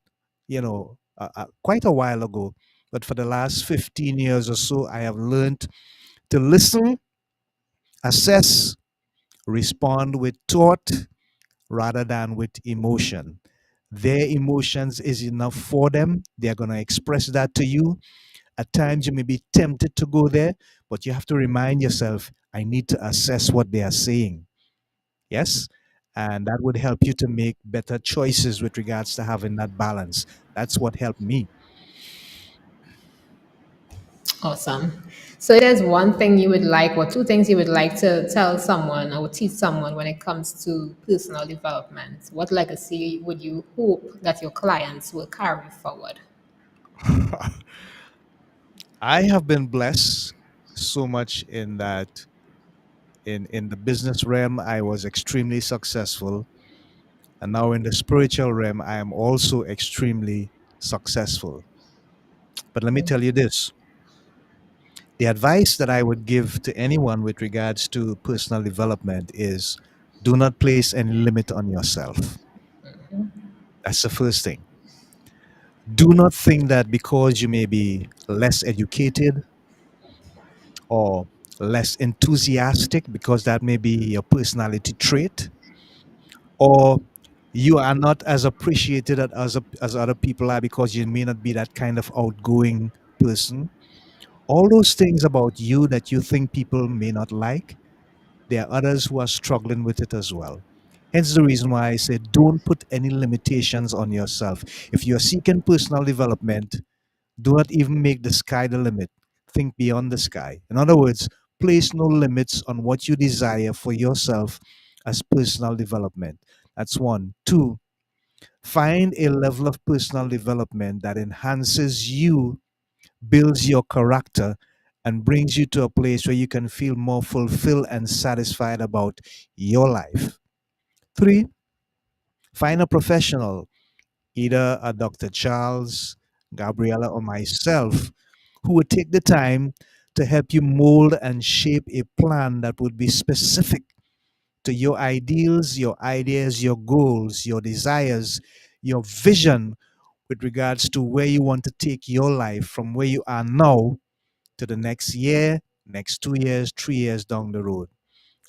quite a while ago, but for the last 15 years or so, I have learned to listen, assess, respond with thought rather than with emotion. Their emotions is enough for them. They're going to express that to you. At times, you may be tempted to go there, but you have to remind yourself, I need to assess what they are saying. Yes. And that would help you to make better choices with regards to having that balance. That's what helped me. Awesome. So, if there's one thing you would like, or two things you would like to tell someone or teach someone when it comes to personal development, what legacy would you hope that your clients will carry forward? I have been blessed so much in that in the business realm I was extremely successful, and now in the spiritual realm I am also extremely successful. But let me tell you this, the advice that I would give to anyone with regards to personal development is do not place any limit on yourself. That's the first thing. Do not think that because you may be less educated or less enthusiastic, because that may be your personality trait, or you are not as appreciated as other people are because you may not be that kind of outgoing person. All those things about you that you think people may not like, there are others who are struggling with it as well. Hence the reason why I say don't put any limitations on yourself. If you're seeking personal development, do not even make the sky the limit. think beyond the sky. In other words, place no limits on what you desire for yourself as personal development. That's one. Two, find a level of personal development that enhances you, builds your character, and brings you to a place where you can feel more fulfilled and satisfied about your life. Three, find a professional, either a Dr. Charles, Gabriella, or myself, who would take the time to help you mold and shape a plan that would be specific to your ideals, your ideas, your goals, your desires, your vision with regards to where you want to take your life from where you are now to the next year, next 2 years, 3 years down the road.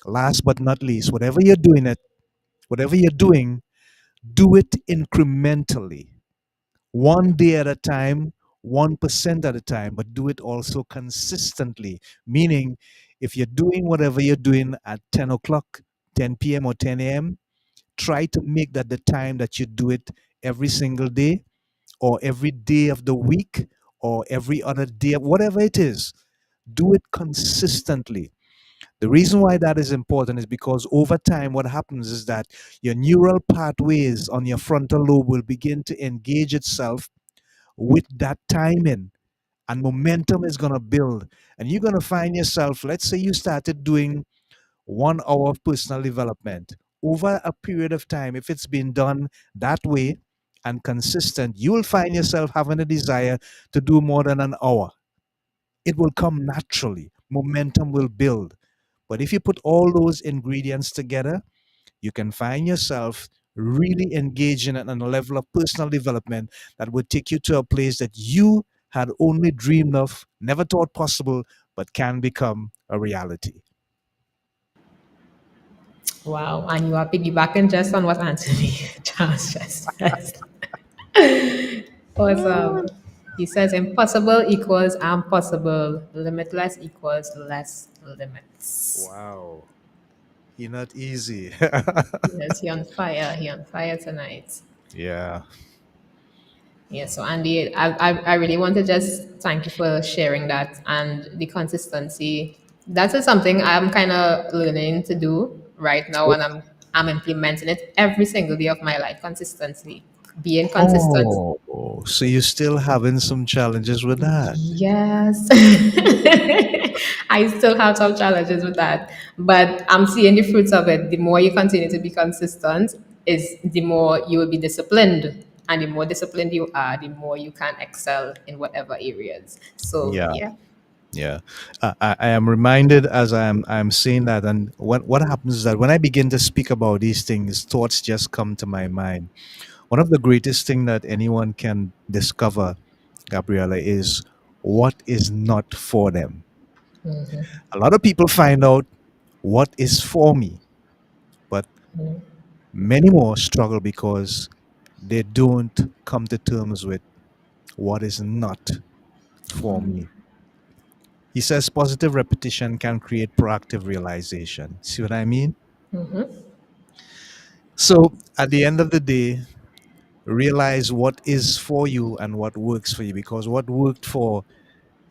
Last but not least, whatever you're doing, do it incrementally, one day at a time, 1% at a time, but do it also consistently. Meaning, if you're doing whatever you're doing at 10 o'clock, 10 p.m., or 10 a.m., try to make that the time that you do it every single day, or every day of the week, or every other day, whatever it is. Do it consistently. The reason why that is important is because over time, what happens is that your neural pathways on your frontal lobe will begin to engage itself with that timing, and momentum is going to build. And you're going to find yourself, let's say you started doing 1 hour of personal development. Over a period of time, if it's been done that way and consistent, you will find yourself having a desire to do more than an hour. It will come naturally, momentum will build. But if you put all those ingredients together, you can find yourself really engaging at a level of personal development that would take you to a place that you had only dreamed of, never thought possible, but can become a reality. Wow, and you are piggybacking just on what Anthony Charles just said. Awesome. He says impossible equals impossible, limitless equals less limits. Wow. You're not easy. Yes, he on fire. He on fire tonight. Yeah. Yeah, so Andy, I really want to just thank you for sharing that and the consistency. That is something I'm kind of learning to do right now, and I'm implementing it every single day of my life consistently. Being consistent. Oh, so you're still having some challenges with that? Yes. I still have some challenges with that, but I'm seeing the fruits of it. The more you continue to be consistent, is the more you will be disciplined. And the more disciplined you are, the more you can excel in whatever areas. So Yeah. yeah. Yeah, I am reminded as I'm saying that, and what happens is that when I begin to speak about these things, thoughts just come to my mind. One of the greatest thing that anyone can discover, Gabriella, is what is not for them. A lot of people find out what is for me, but many more struggle because they don't come to terms with what is not for me. He says positive repetition can create proactive realization. See what I mean? So at the end of the day, realize what is for you and what works for you, because what worked for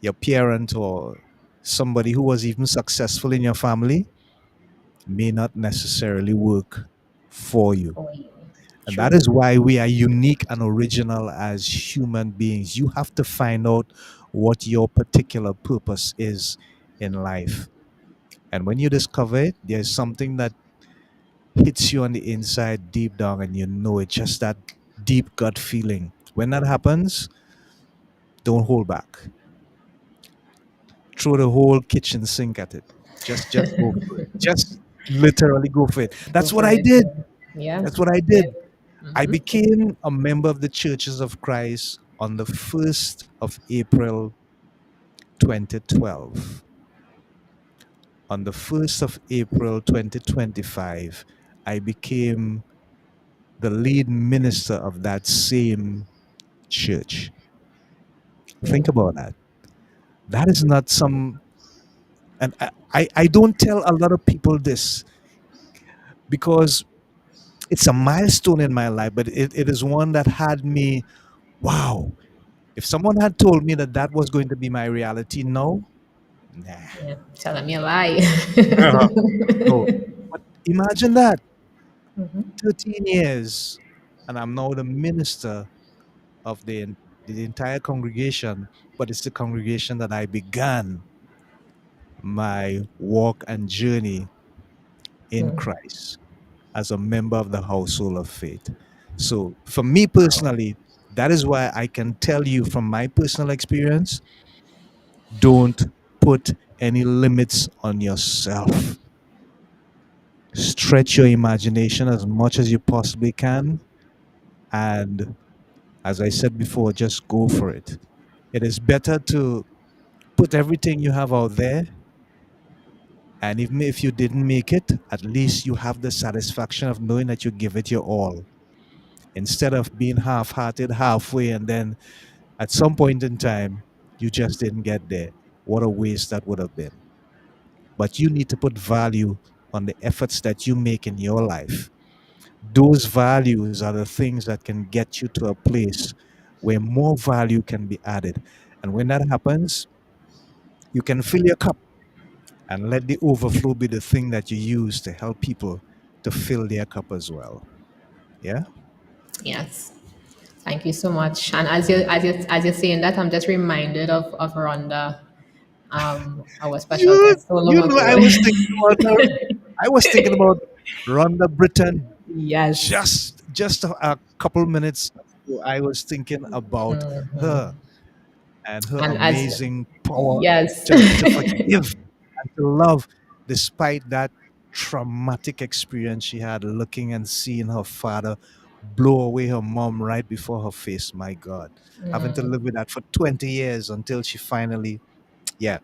your parent or somebody who was even successful in your family may not necessarily work for you. For you. And that True. is why we are unique and original as human beings. You have to find out what your particular purpose is in life. And when you discover it, there's something that hits you on the inside deep down, and you know it, just that deep gut feeling. When that happens, don't hold back. Throw the whole kitchen sink at it. Just go for it. Just literally go for it. Go That's what for I it. did. Yeah. That's what I Yeah. did. I became a member of the Churches of Christ on the 1st of April 2012. On the 1st of April 2025, I became the lead minister of that same church. Think about that. That is not some, and I don't tell a lot of people this because it's a milestone in my life, but it is one that had me, wow. If someone had told me that that was going to be my reality now, Nah. Yeah, telling me a lie. No. But imagine that 13 years, and I'm now the minister of the entire congregation, but it's the congregation that I began my walk and journey in Christ as a member of the household of faith. So, for me personally, that is why I can tell you from my personal experience, don't put any limits on yourself. Stretch your imagination as much as you possibly can. And as I said before, just go for it. It is better to put everything you have out there. And even if you didn't make it, at least you have the satisfaction of knowing that you give it your all. Instead of being half hearted halfway, and then at some point in time, you just didn't get there. What a waste that would have been. But you need to put value on the efforts that you make in your life. Those values are the things that can get you to a place where more value can be added. And when that happens, you can fill your cup and let the overflow be the thing that you use to help people to fill their cup as well. Yeah. Yes. Thank you so much. And as you're saying that, I'm just reminded of Rhonda, our special guest so long You know, ago. I was thinking about Rhonda Britton Yes. just a couple minutes ago. I was thinking about her and her And as amazing power yes. to forgive and to love despite that traumatic experience she had looking and seeing her father blow away her mom right before her face. My God. Having to live with that for 20 years until she finally, yeah.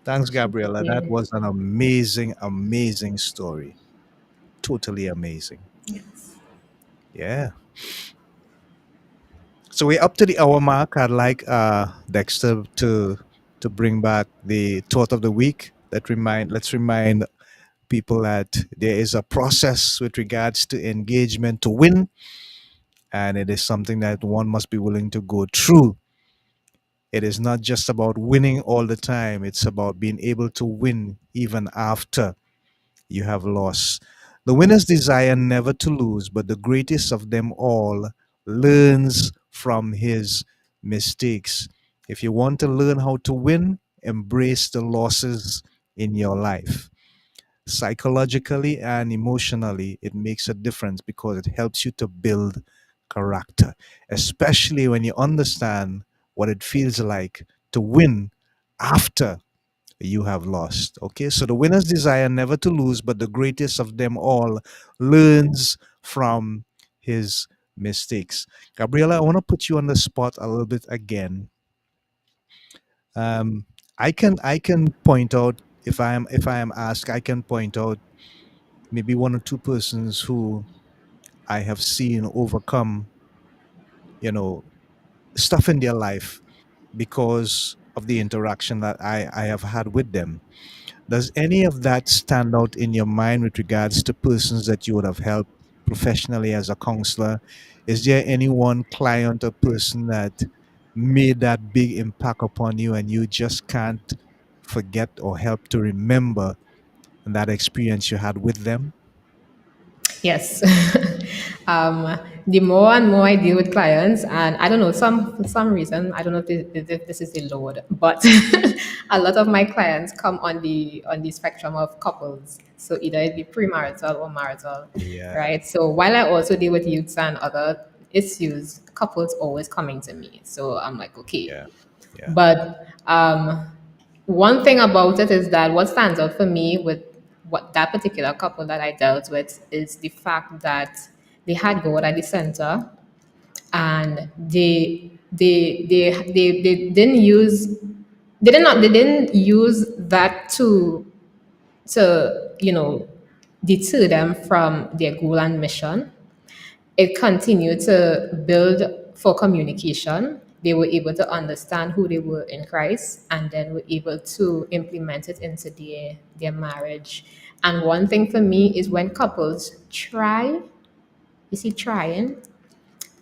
Thanks, Gabriella. That Okay. was an amazing, amazing story. Totally amazing. Yeah. So we're up to the hour mark. I'd like Dexter to bring back the thought of the week. Let's remind people that there is a process with regards to engagement to win, and it is something that one must be willing to go through. It is not just about winning all the time, it's about being able to win even after you have lost. The winner's desire never to lose, but the greatest of them all learns from his mistakes. If you want to learn how to win, embrace the losses in your life. Psychologically and emotionally, it makes a difference because it helps you to build character, especially when you understand what it feels like to win after you have lost. Okay, so the winner's desire never to lose, but the greatest of them all learns from his mistakes. Gabriela, I want to put you on the spot a little bit again. Um, I can point out if I am asked, I can point out maybe one or two persons who I have seen overcome, you know, stuff in their life because of the interaction that I have had with them. Does any of that stand out in your mind with regards to persons that you would have helped professionally as a counselor? Is there any one client or person that made that big impact upon you and you just can't forget or help to remember that experience you had with them? Yes. The more and more I deal with clients, and I don't know, for some reason, I don't know if this is the Lord, but a lot of my clients come on the spectrum of couples. So either it be premarital or marital, Yeah, right? So while I also deal with youths and other issues, couples always coming to me. So I'm like, okay. yeah, yeah, But one thing about it is that what stands out for me with what that particular couple that I dealt with is the fact that they had God at the center, and they didn't use they didn't use that to deter them from their goal and mission. It continued to build for communication. They were able to understand who they were in Christ, and then were able to implement it into their marriage. And one thing for me is when couples try, you see, trying,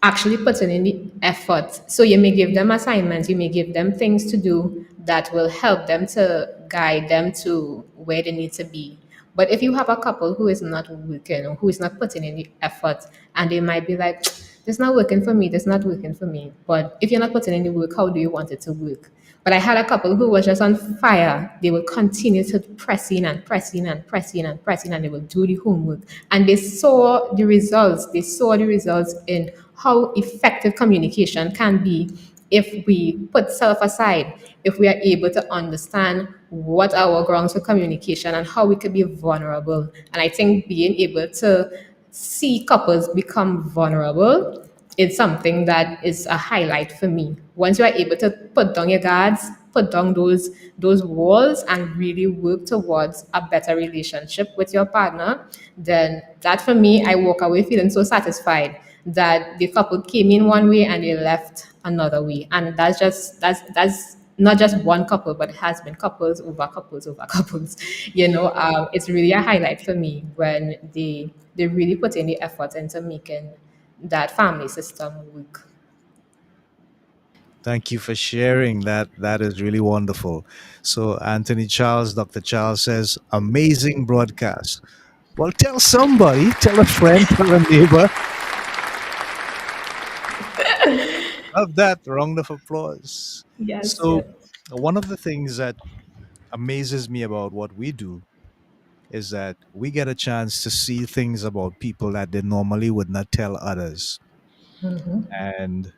actually putting in the effort. So you may give them assignments, you may give them things to do that will help them to guide them to where they need to be. But if you have a couple who is not working or who is not putting in the effort, and they might be like, this not working for me, this not working for me. But if you're not putting in the work, how do you want it to work? But I had a couple who was just on fire. They will continue to press in and press in and press in and press in, and they will do the homework. And they saw the results. They saw the results in how effective communication can be if we put self aside, if we are able to understand what our grounds for communication and how we could be vulnerable. And I think being able to see couples become vulnerable is something that is a highlight for me. Once you are able to put down your guards, put down those walls and really work towards a better relationship with your partner, then that for me, I walk away feeling so satisfied that the couple came in one way and they left another way. And that's not just one couple, but it has been couples over couples over couples. It's really a highlight for me when they really put in the effort into making that family system work. Thank you for sharing that. That is really wonderful. So, Anthony Charles, Dr. Charles says, amazing broadcast. Well, tell somebody, tell a friend, tell a neighbor of that round of applause. Yes, So, yes. one of the things that amazes me about what we do is that we get a chance to see things about people that they normally would not tell others. And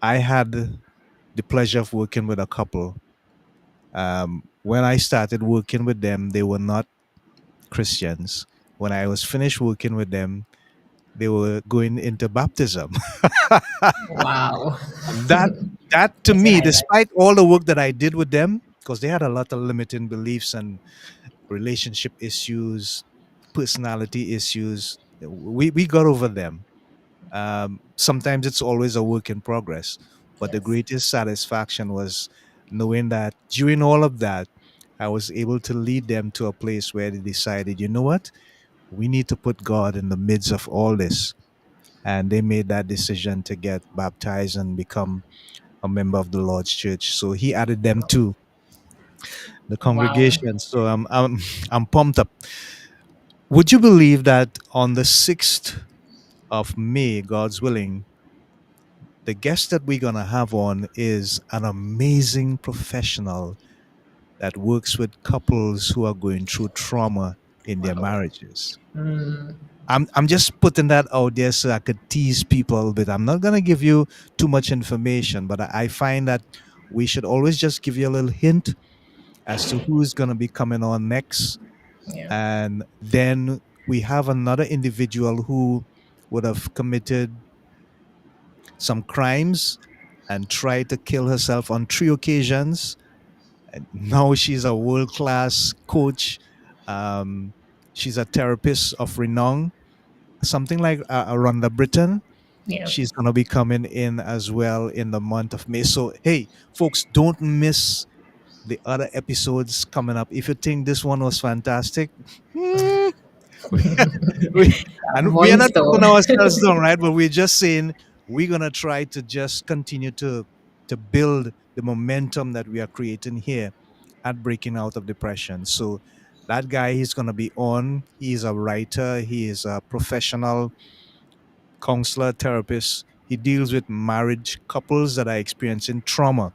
I had the pleasure of working with a couple. When I started working with them, they were not Christians. When I was finished working with them, they were going into baptism. Wow. And that to That's a me, highlight. despite all the work that I did with them, because they had a lot of limiting beliefs and relationship issues, personality issues, we got over them. Sometimes it's always a work in progress, but the Yes. greatest satisfaction was knowing that during all of that, I was able to lead them to a place where they decided, you know what, we need to put God in the midst of all this. And they made that decision to get baptized and become a member of the Lord's church. So he added them to the Wow. congregation. So I'm pumped up. Would you believe that on the 6th of May, God's willing, the guest that we're going to have on is an amazing professional that works with couples who are going through trauma in their Wow. marriages. I'm just putting that out there so I could tease people, but I'm not going to give you too much information. But I find that we should always just give you a little hint as to who's going to be coming on next. Yeah. And then we have another individual who would have committed some crimes and tried to kill herself on 3 occasions. And now she's a world class coach. Um, she's a therapist of renown, something like Rhonda Britton. Yeah. She's going to be coming in as well in the month of May. So, hey, folks, don't miss the other episodes coming up. If you think this one was fantastic, hmm, we, and we are not Monster. putting ourselves down, right? But we're just saying we're gonna try to just continue to build the momentum that we are creating here at Breaking Out of Depression. So that guy, he's gonna be on. He's a writer. He is a professional counselor, therapist. He deals with marriage couples that are experiencing trauma,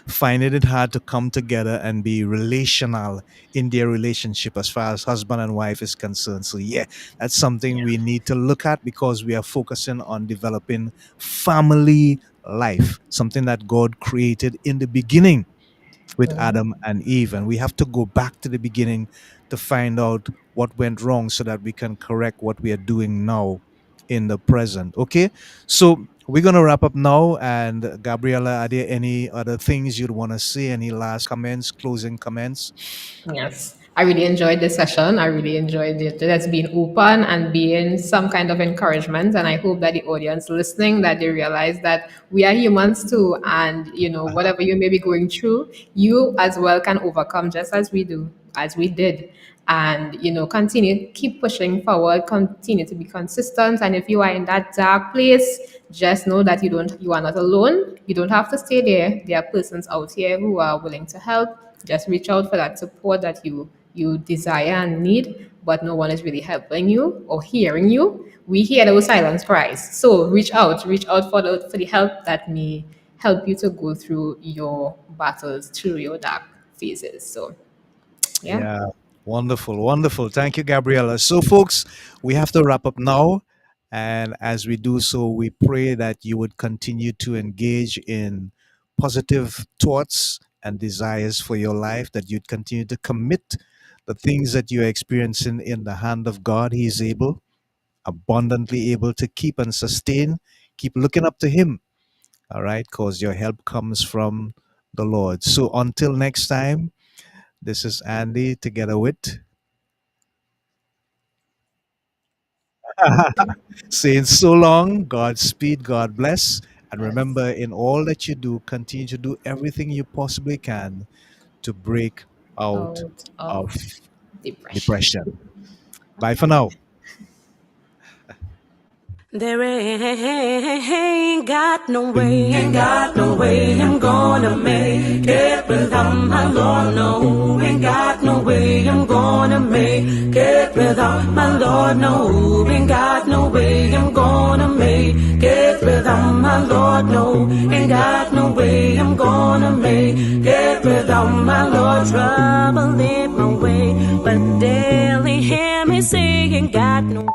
finding it hard to come together and be relational in their relationship as far as husband and wife is concerned. So, yeah, that's something we need to look at because we are focusing on developing family life, something that God created in the beginning with Adam and Eve. And we have to go back to the beginning to find out what went wrong so that we can correct what we are doing now in the present. Okay. So we're going to wrap up now. And Gabriella, are there any other things you'd want to say? Any last comments, closing comments? Yes, I really enjoyed this session. I really enjoyed it. That's been open and being some kind of encouragement. And I hope that the audience listening that they realize that we are humans too, and whatever you may be going through, you as well can overcome just as we do, as we did. And continue, keep pushing forward, continue to be consistent. And if you are in that dark place, just know that you are not alone. You don't have to stay there. There are persons out here who are willing to help, Just reach out for that support that you desire and need, but no one is really helping you or hearing you. We hear those silence cries. So reach out for the help that may help you to go through your battles, through your dark phases. So yeah. Yeah, wonderful, wonderful. Thank you, Gabriella. So, folks, we have to wrap up now. And as we do so, we pray that you would continue to engage in positive thoughts and desires for your life, that you'd continue to commit the things that you're experiencing in the hand of God. He is able, abundantly able to keep and sustain. Keep looking up to Him, all right, because your help comes from the Lord. So, until next time, this is Andy together with saying so long, Godspeed, God bless. And Yes. remember, in all that you do, continue to do everything you possibly can to break out Out of of depression. depression. Bye for now. There ain't got no way, ain't got no way I'm gonna make it without my Lord. No, ain't got no way I'm gonna make it without my Lord. No, ain't got no way I'm gonna make it without my Lord. No, ain't got no way I'm gonna make it without my Lord. Trouble in my way, but daily hear me say ain't got no